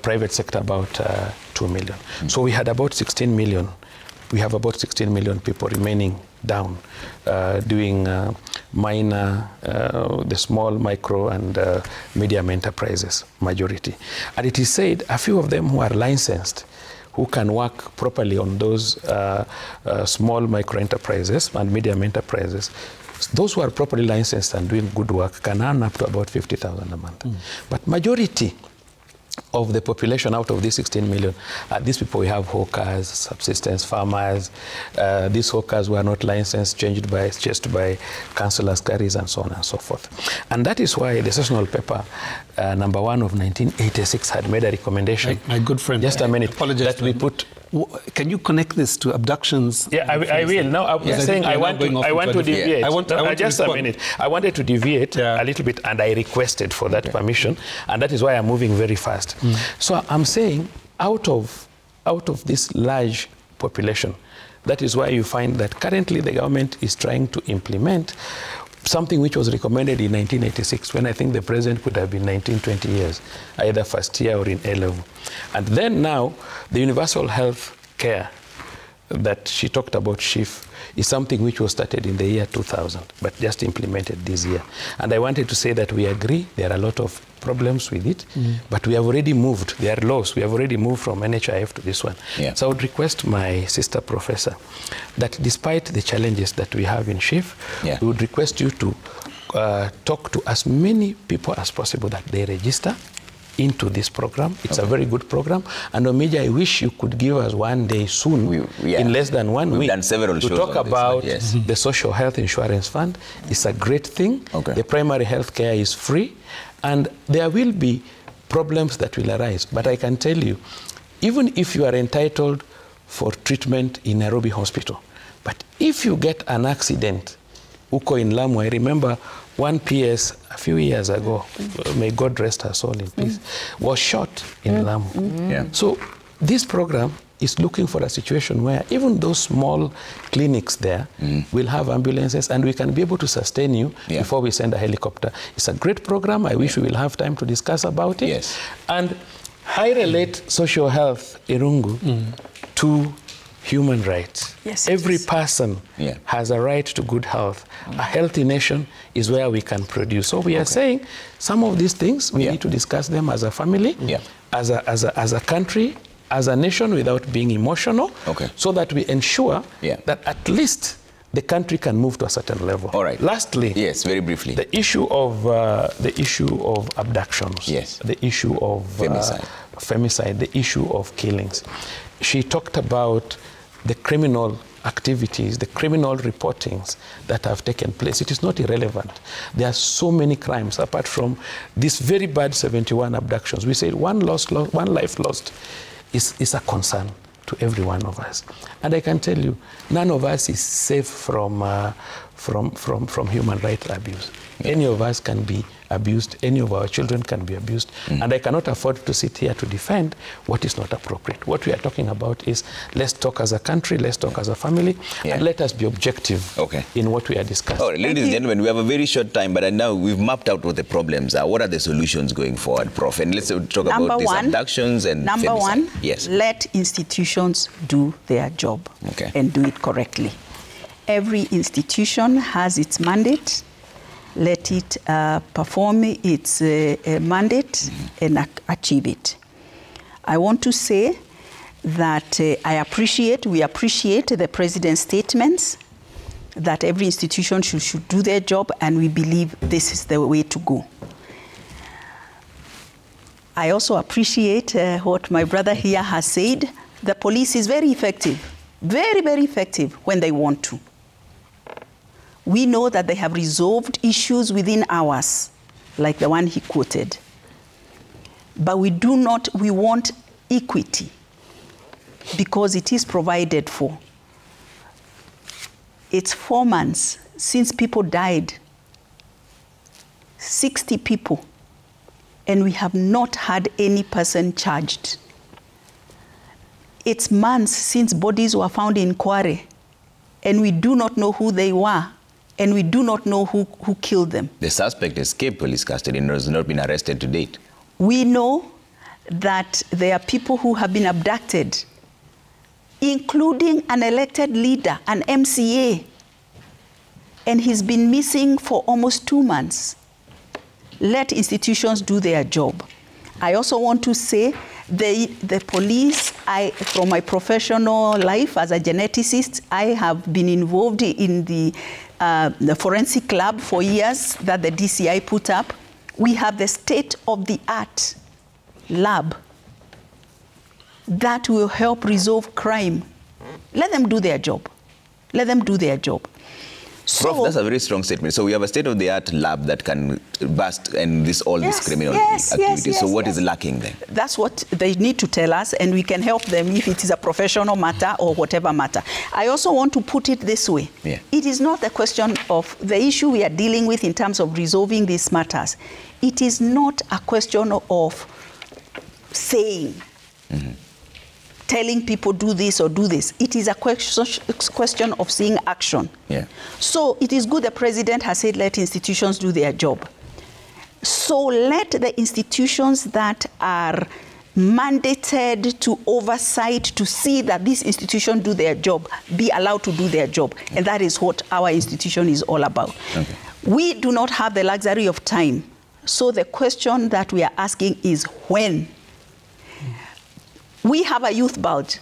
private sector about 2 million. So we had about 16 million. We have about 16 million people remaining down, doing minor, the small, micro, and medium enterprises, majority. And it is said a few of them who are licensed, who can work properly on those small micro enterprises and medium enterprises, those who are properly licensed and doing good work can earn up to about 50,000 a month. But majority of the population out of these 16 million, these people, we have hawkers, subsistence farmers. These hawkers were not licensed, chased by councillors, carries, and so on and so forth. And that is why the sessional paper number 1 of 1986 had made a recommendation. My good friend, just a minute, apologize that we put. Can you connect this to abductions? Yeah, I will. Now, I'm saying I want to deviate. Just a minute. I wanted to deviate a little bit, and I requested for that permission, and that is why I'm moving very fast. So I'm saying, out of this large population, that is why you find that currently the government is trying to implement something which was recommended in 1986, when I think the president could have been 19, 20 years, either first year or in A-level. And then now, the universal health care that she talked about, SHIF, is something which was started in the year 2000, but just implemented this year. And I wanted to say that we agree there are a lot of problems with it, but we have already moved. There are laws. We have already moved from NHIF to this one. Yeah. So I would request my sister professor that despite the challenges that we have in SHIF, we would request you to talk to as many people as possible that they register into this program. It's a very good program. And Omija, I wish you could give us one day soon, in less than 1 week, done several to shows talk about this, the Social Health Insurance Fund. It's a great thing. The primary health care is free. And there will be problems that will arise. But I can tell you, even if you are entitled for treatment in Nairobi Hospital, but if you get an accident, Uko in Lamu, I remember one PS a few years ago, may God rest her soul in peace, was shot in Lamu. So this program is looking for a situation where even those small clinics there will have ambulances, and we can be able to sustain you before we send a helicopter. It's a great program. I wish we will have time to discuss about it. And I relate social health, Irungu, to human rights. Every person has a right to good health. A healthy nation is where we can produce. So we are saying some of these things, we need to discuss them as a family, as a country, as a nation, without being emotional, so that we ensure that at least the country can move to a certain level. All right. Lastly, very briefly, the issue of abductions, the issue of femicide, the issue of killings. She talked about the criminal activities, the criminal reportings that have taken place. It is not irrelevant. There are so many crimes apart from this very bad 71 abductions. We say one life lost is a concern to every one of us. And I can tell you, none of us is safe from human rights abuse. Any of us can be abused. Any of our children can be abused. And I cannot afford to sit here to defend what is not appropriate. What we are talking about is, let's talk as a country, let's talk as a family, and let us be objective in what we are discussing. All right, ladies and gentlemen, we have a very short time, but now we've mapped out what the problems are. What are the solutions going forward, Prof? And let's talk about these abductions and Number femicide. one, let institutions do their job and do it correctly. Every institution has its mandate. Let it perform its mandate and achieve it. I want to say that we appreciate the President's statements that every institution should do their job, and we believe this is the way to go. I also appreciate what my brother here has said. The police is very effective, very, very effective when they want to. We know that they have resolved issues within hours, like the one he quoted. But we want equity, because it is provided for. It's 4 months since people died, 60 people, and we have not had any person charged. It's months since bodies were found in Kware, and we do not know who they were. And we do not know who killed them. The suspect escaped police custody and has not been arrested to date. We know that there are people who have been abducted, including an elected leader, an MCA, and he's been missing for almost 2 months. Let institutions do their job. I also want to say The police, from my professional life as a geneticist, I have been involved in the forensic lab for years that the DCI put up. We have the state-of-the-art lab that will help resolve crime. Let them do their job. Let them do their job. Prof, that's a very strong statement. So we have a state-of-the-art lab that can bust and these criminal activities. So what is lacking then? That's what they need to tell us, and we can help them if it is a professional matter or whatever matter. I also want to put it this way. Yeah. It is not a question of the issue we are dealing with in terms of resolving these matters. It is not a question of saying, telling people do this or do this. It is a question of seeing action. Yeah. So it is good the president has said let institutions do their job. So let the institutions that are mandated to oversight to see that these institutions do their job be allowed to do their job. And that is what our institution is all about. Okay. We do not have the luxury of time. So the question that we are asking is when? We have a youth bulge.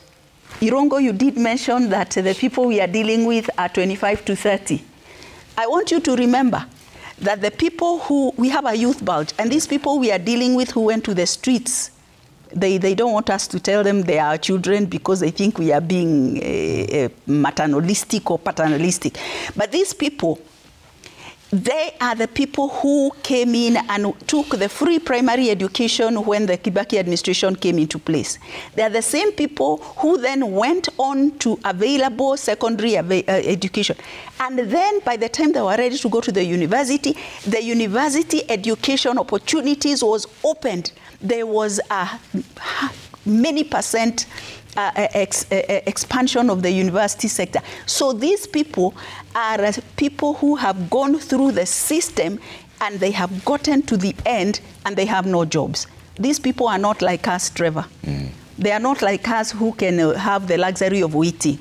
Irongo, you did mention that the people we are dealing with are 25 to 30. I want you to remember that the people we have a youth bulge, and these people we are dealing with who went to the streets, they don't want us to tell them they are children because they think we are being maternalistic or paternalistic. But these people, they are the people who came in and took the free primary education when the Kibaki administration came into place. They are the same people who then went on to available secondary education. And then by the time they were ready to go to the university education opportunities was opened. There was a many percent expansion of the university sector. So these people are people who have gone through the system and they have gotten to the end and they have no jobs. These people are not like us, Trevor. They are not like us who can have the luxury of waiting.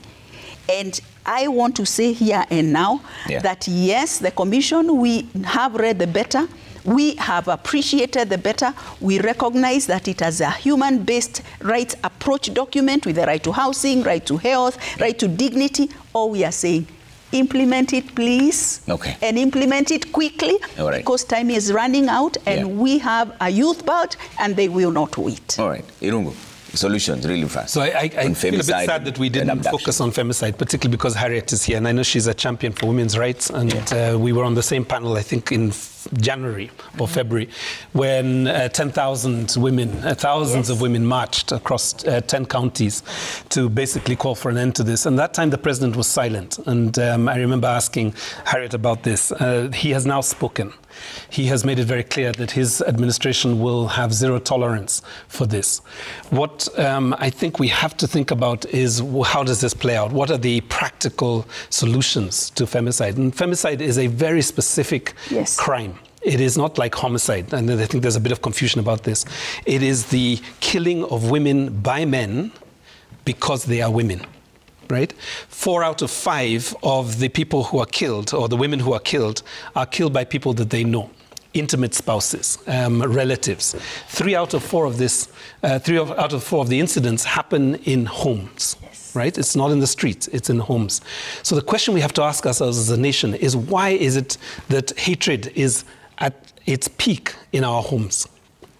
And I want to say here and now that yes, the commission, we have read the better. We have appreciated the better. We recognize that it has a human-based rights approach document with the right to housing, right to health, right to dignity. All we are saying, implement it, please. Okay. And implement it quickly because time is running out and we have a youth bulge and they will not wait. All right. Irungu. Solutions really fast. So I feel a bit sad that we didn't focus on femicide, particularly because Harriet is here, and I know she's a champion for women's rights, and we were on the same panel, I think, in January or February, when 10,000 women, thousands of women marched across 10 counties to basically call for an end to this. And that time the president was silent. And I remember asking Harriet about this. He has now spoken. He has made it very clear that his administration will have zero tolerance for this. What I think we have to think about is how does this play out? What are the practical solutions to femicide? And femicide is a very specific crime. It is not like homicide, and I think there's a bit of confusion about this. It is the killing of women by men because they are women. Right? 4 out of 5 of the people who are killed, or the women who are killed by people that they know, intimate spouses, relatives. 3 out of 4 of this, 3 out of 4 of the incidents happen in homes. Right? It's not in the streets, it's in homes. So the question we have to ask ourselves as a nation is, why is it that hatred is at its peak in our homes?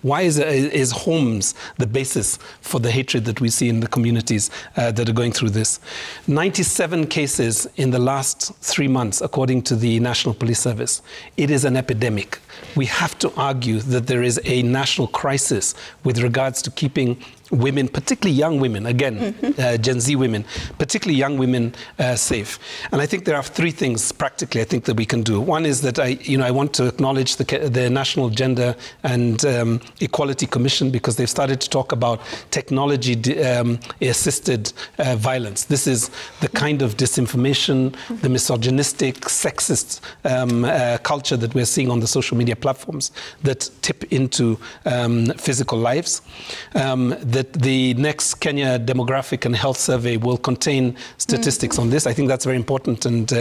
Why is homes the basis for the hatred that we see in the communities that are going through this? 97 cases in the last 3 months, according to the National Police Service. It is an epidemic. We have to argue that there is a national crisis with regards to keeping women, particularly young women, again, Gen Z women, particularly young women, safe. And I think there are 3 things practically I think that we can do. One is that I want to acknowledge the National Gender and Equality Commission, because they've started to talk about technology assisted violence. This is the kind of disinformation, the misogynistic, sexist culture that we're seeing on the social media platforms that tip into physical lives. That the next Kenya Demographic and Health Survey will contain statistics on this. I think that's very important. And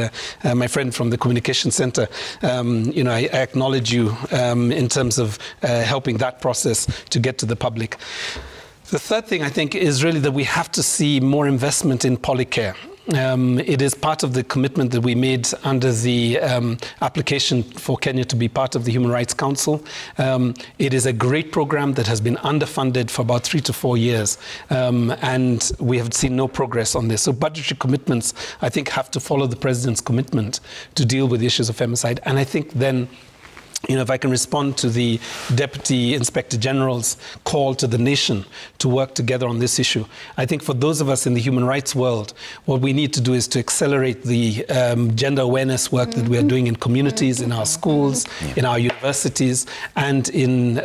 my friend from the Communication Center, I acknowledge you in terms of helping that process to get to the public. The third thing, I think, is really that we have to see more investment in polycare. It is part of the commitment that we made under the application for Kenya to be part of the Human Rights Council. It is a great program that has been underfunded for about 3 to 4 years, and we have seen no progress on this. So budgetary commitments, I think, have to follow the President's commitment to deal with the issues of femicide. And I think then, you know, if I can respond to the Deputy Inspector General's call to the nation to work together on this issue, I think for those of us in the human rights world, what we need to do is to accelerate the gender awareness work that we are doing in communities, in our schools, in our universities, and in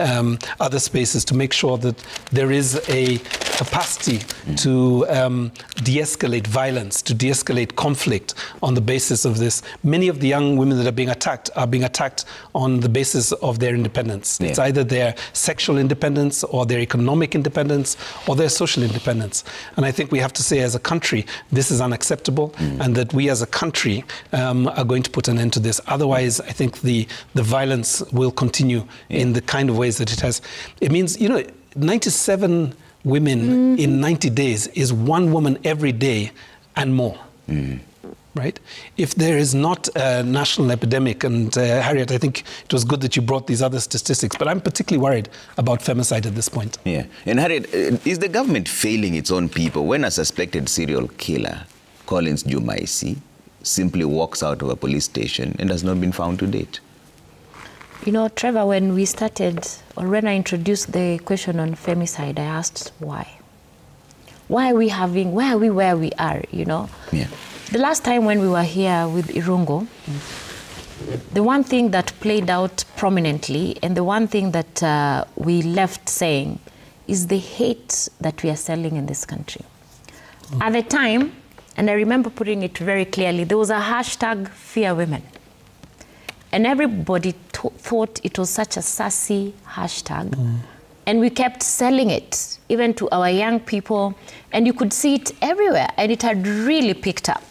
other spaces, to make sure that there is a capacity to de-escalate violence, to de-escalate conflict on the basis of this. Many of the young women that are being attacked on the basis of their independence. It's either their sexual independence or their economic independence or their social independence. And I think we have to say as a country, this is unacceptable, and that we as a country are going to put an end to this. Otherwise, I think the violence will continue in the kind of ways that it has. It means, you know, 97 women in 90 days is 1 woman every day and more. Right? If there is not a national epidemic, and Harriet, I think it was good that you brought these other statistics, but I'm particularly worried about femicide at this point. Yeah. And Harriet, is the government failing its own people when a suspected serial killer, Collins Jumaisi, simply walks out of a police station and has not been found to date? You know, Trevor, when we started, or when I introduced the question on femicide, I asked why. Why are we where we are, you know? Yeah. The last time when we were here with Irungo, the one thing that played out prominently, and the one thing that we left saying, is the hate that we are selling in this country. At the time, and I remember putting it very clearly, there was a hashtag Fear Women. And everybody thought it was such a sassy hashtag. And we kept selling it, even to our young people. And you could see it everywhere, and it had really picked up.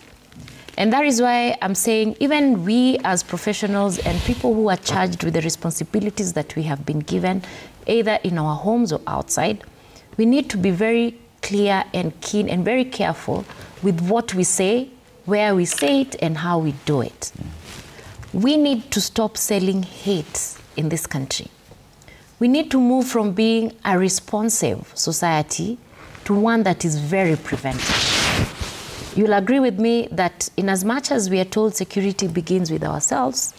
And that is why I'm saying, even we as professionals and people who are charged with the responsibilities that we have been given, either in our homes or outside, we need to be very clear and keen and very careful with what we say, where we say it, and how we do it. We need to stop selling hate in this country. We need to move from being a responsive society to one that is very preventive. You'll agree with me that in as much as we are told security begins with ourselves,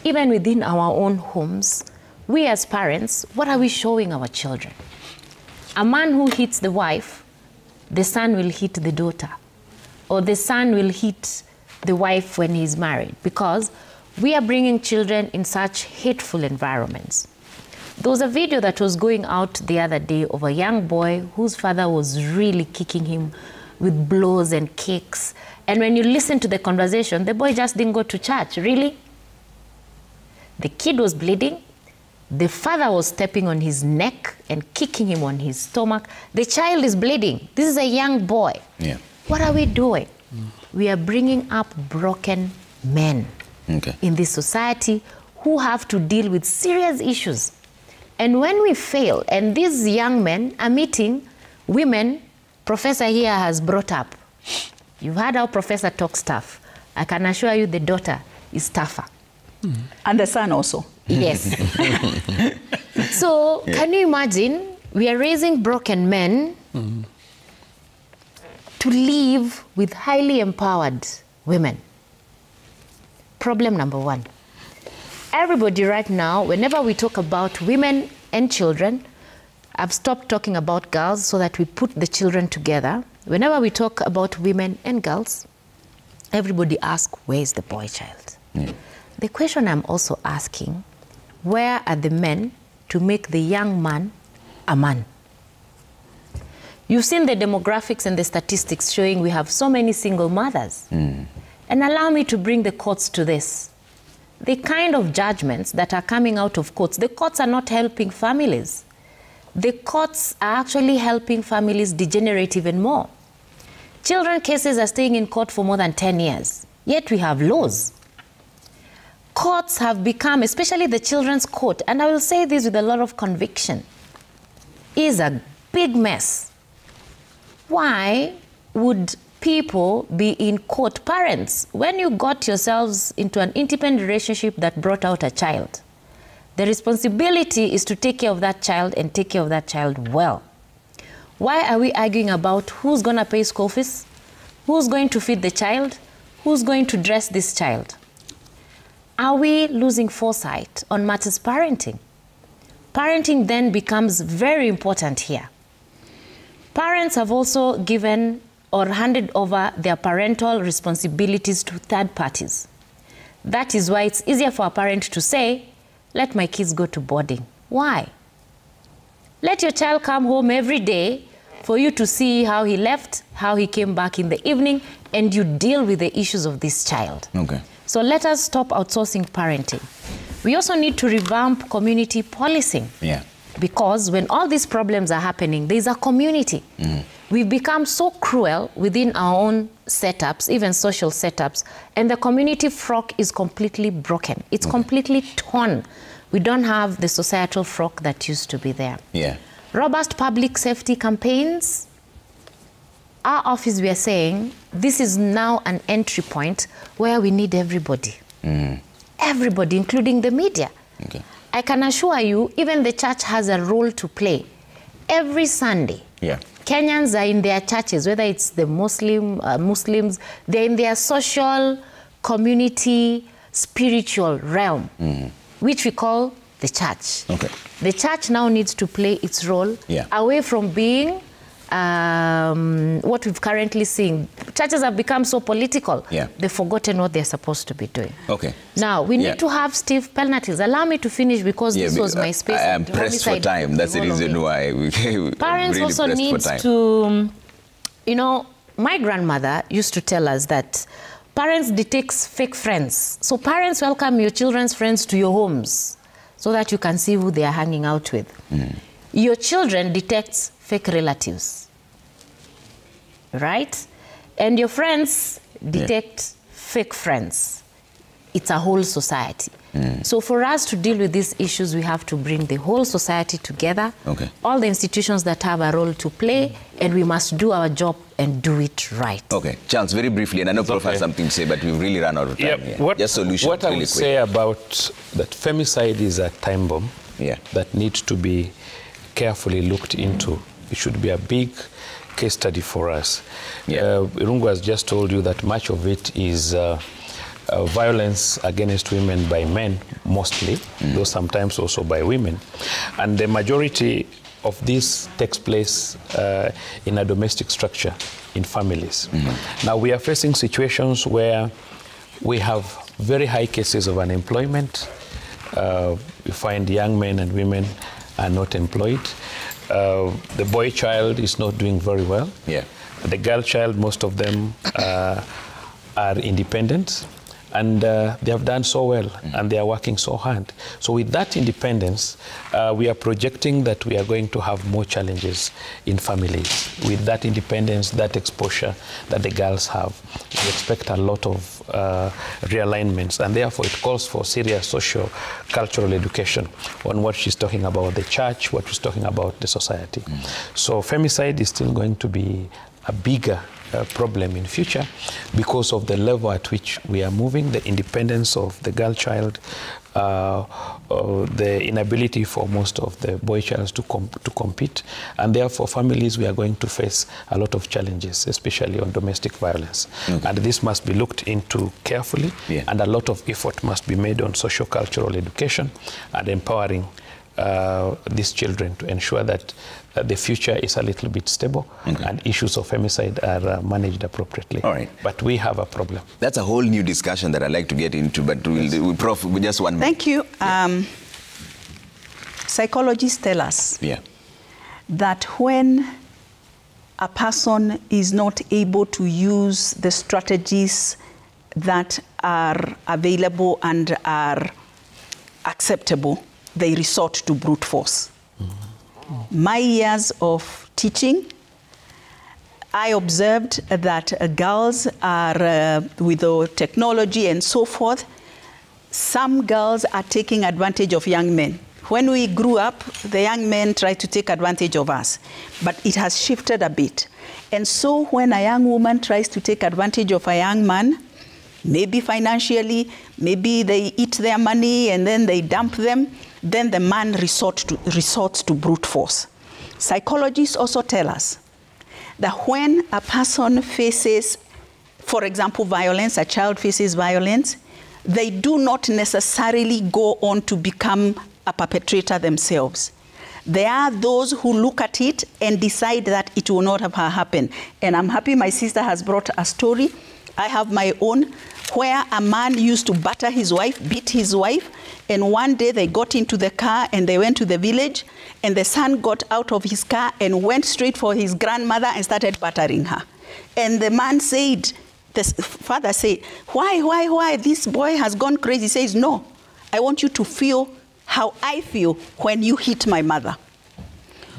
even within our own homes, we as parents, what are we showing our children? A man who hits the wife, the son will hit the daughter, or the son will hit the wife when he's married, because we are bringing children in such hateful environments. There was a video that was going out the other day of a young boy whose father was really kicking him with blows and kicks. And when you listen to the conversation, the boy just didn't go to church. Really? The kid was bleeding. The father was stepping on his neck and kicking him on his stomach. The child is bleeding. This is a young boy. Yeah. What are we doing? We are bringing up broken men in this society who have to deal with serious issues. And when we fail, and these young men are meeting women Professor here has brought up. You've heard how Professor talks tough. I can assure you the daughter is tougher. And the son also. Yes. So can you imagine, we are raising broken men to live with highly empowered women. Problem number one. Everybody right now, whenever we talk about women and children, I've stopped talking about girls so that we put the children together. Whenever we talk about women and girls, everybody asks, where is the boy child? The question I'm also asking, where are the men to make the young man a man? You've seen the demographics and the statistics showing we have so many single mothers. And allow me to bring the courts to this. The kind of judgments that are coming out of courts, the courts are not helping families. The courts are actually helping families degenerate even more. Children cases are staying in court for more than 10 years, yet we have laws. Courts have become, especially the children's court, and I will say this with a lot of conviction, is a big mess. Why would people be in court? Parents, when you got yourselves into an independent relationship that brought out a child, the responsibility is to take care of that child and take care of that child well. Why are we arguing about who's going to pay school fees? Who's going to feed the child? Who's going to dress this child? Are we losing foresight on matters parenting? Parenting then becomes very important here. Parents have also given or handed over their parental responsibilities to third parties. That is why it's easier for a parent to say, let my kids go to boarding. Why? Let your child come home every day for you to see how he left, how he came back in the evening, and you deal with the issues of this child. Okay. So let us stop outsourcing parenting. We also need to revamp community policing. Yeah. Because when all these problems are happening, there's a community. We've become so cruel within our own setups, even social setups, and the community frock is completely broken. It's completely torn. We don't have the societal frock that used to be there. Yeah. Robust public safety campaigns. Our office, we are saying, this is now an entry point where we need everybody. Everybody, including the media. Okay. I can assure you, even the church has a role to play. Every Sunday, Kenyans are in their churches, whether it's the Muslims, they're in their social, community, spiritual realm, which we call the church. Okay. The church now needs to play its role away from being what we've currently seen. Churches have become so political, they've forgotten what they're supposed to be doing. Okay. Now, we need to have stiff penalties. Allow me to finish because this was my space. I am pressed for time. That's the reason why we parents really also need to, you know, my grandmother used to tell us that parents detect fake friends. So parents welcome your children's friends to your homes so that you can see who they are hanging out with. Your children detect fake relatives, right? And your friends detect fake friends. It's a whole society. So for us to deal with these issues, we have to bring the whole society together, all the institutions that have a role to play, and we must do our job and do it right. Okay, Charles, very briefly, and I know Prof has something to say, but we've really run out of time here. Just solutions what I really would quick. say about that femicide is a time bomb that needs to be carefully looked into. It should be a big case study for us. Irungu has just told you that much of it is violence against women by men, mostly, though sometimes also by women. And the majority of this takes place in a domestic structure, in families. Now, we are facing situations where we have very high cases of unemployment. We find young men and women are not employed. The boy child is not doing very well. The girl child, most of them are independent, and they have done so well, and they are working so hard. So with that independence, we are projecting that we are going to have more challenges in families. With that independence, that exposure that the girls have, we expect a lot of realignments, and therefore it calls for serious social, cultural education on what she's talking about the church, what she's talking about the society. So femicide is still going to be a bigger problem in future because of the level at which we are moving, the independence of the girl child, the inability for most of the boy childs to compete, and therefore families, we are going to face a lot of challenges, especially on domestic violence. And this must be looked into carefully, and a lot of effort must be made on social cultural education and empowering these children to ensure that the future is a little bit stable and issues of femicide are managed appropriately. All right. But we have a problem. That's a whole new discussion that I'd like to get into, but we'll Prof, just one minute. Thank you. Psychologists tell us that when a person is not able to use the strategies that are available and are acceptable, they resort to brute force. My years of teaching, I observed that girls are, with the technology and so forth, some girls are taking advantage of young men When we grew up, the young men tried to take advantage of us, but it has shifted a bit. And so when a young woman tries to take advantage of a young man, maybe financially, maybe they eat their money and then they dump them, then the man resorts to brute force. Psychologists also tell us that when a person faces, for example, violence, a child faces violence, they do not necessarily go on to become a perpetrator themselves. There are those who look at it and decide that it will not have happened. And I'm happy my sister has brought a story. I have my own, where a man used to batter his wife, beat his wife, and one day they got into the car and they went to the village, and the son got out of his car and went straight for his grandmother and started battering her. And the man said, the father said, why, this boy has gone crazy. He says, no, I want you to feel how I feel when you hit my mother.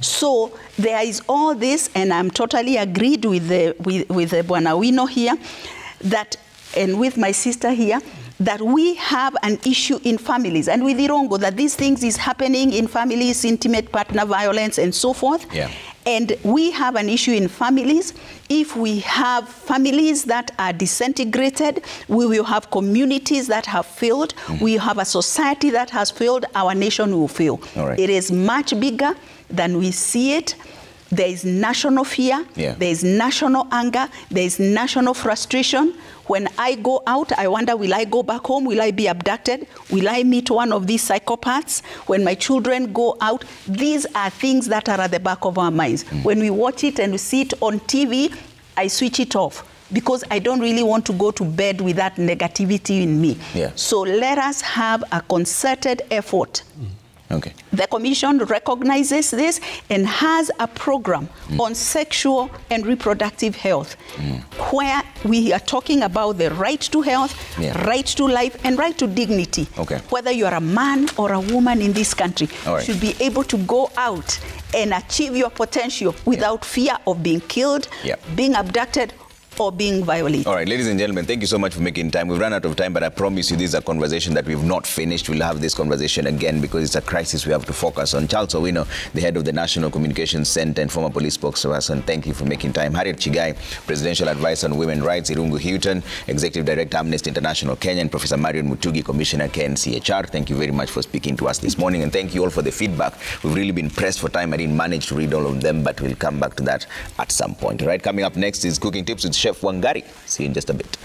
So there is all this, and I'm totally agreed with the Bwana Wino here, that, and with my sister here, that we have an issue in families, and with Irongo, that these things is happening in families, intimate partner violence, and so forth. Yeah. And we have an issue in families. If we have families that are disintegrated, we will have communities that have failed. We have a society that has failed. Our nation will fail. All right. It is much bigger than we see it. There is national fear. Yeah. There is national anger. There is national frustration. When I go out, I wonder, will I go back home? Will I be abducted? Will I meet one of these psychopaths? When my children go out, these are things that are at the back of our minds. When we watch it and we see it on TV, I switch it off because I don't really want to go to bed with that negativity in me. Yeah. So let us have a concerted effort. Okay. The Commission recognizes this and has a program on sexual and reproductive health, where we are talking about the right to health, right to life, and right to dignity. Okay. Whether you are a man or a woman in this country, All right. should be able to go out and achieve your potential without fear of being killed, being abducted, or being violated. All right, ladies and gentlemen, thank you so much for making time. We've run out of time, but I promise you this is a conversation that we've not finished. We'll have this conversation again because it's a crisis we have to focus on. Charles Owino, the head of the National Communications Center and former police spokesperson, thank you for making time. Harriet Chigai, Presidential Advisor on Women's Rights, Irungu Houghton, Executive Director, Amnesty International Kenya, and Professor Marion Mutugi, Commissioner, KNCHR. Thank you very much for speaking to us this morning, and thank you all for the feedback. We've really been pressed for time. I didn't manage to read all of them, but we'll come back to that at some point. All right, coming up next is Cooking Tips with Chef Wangari. See you in just a bit.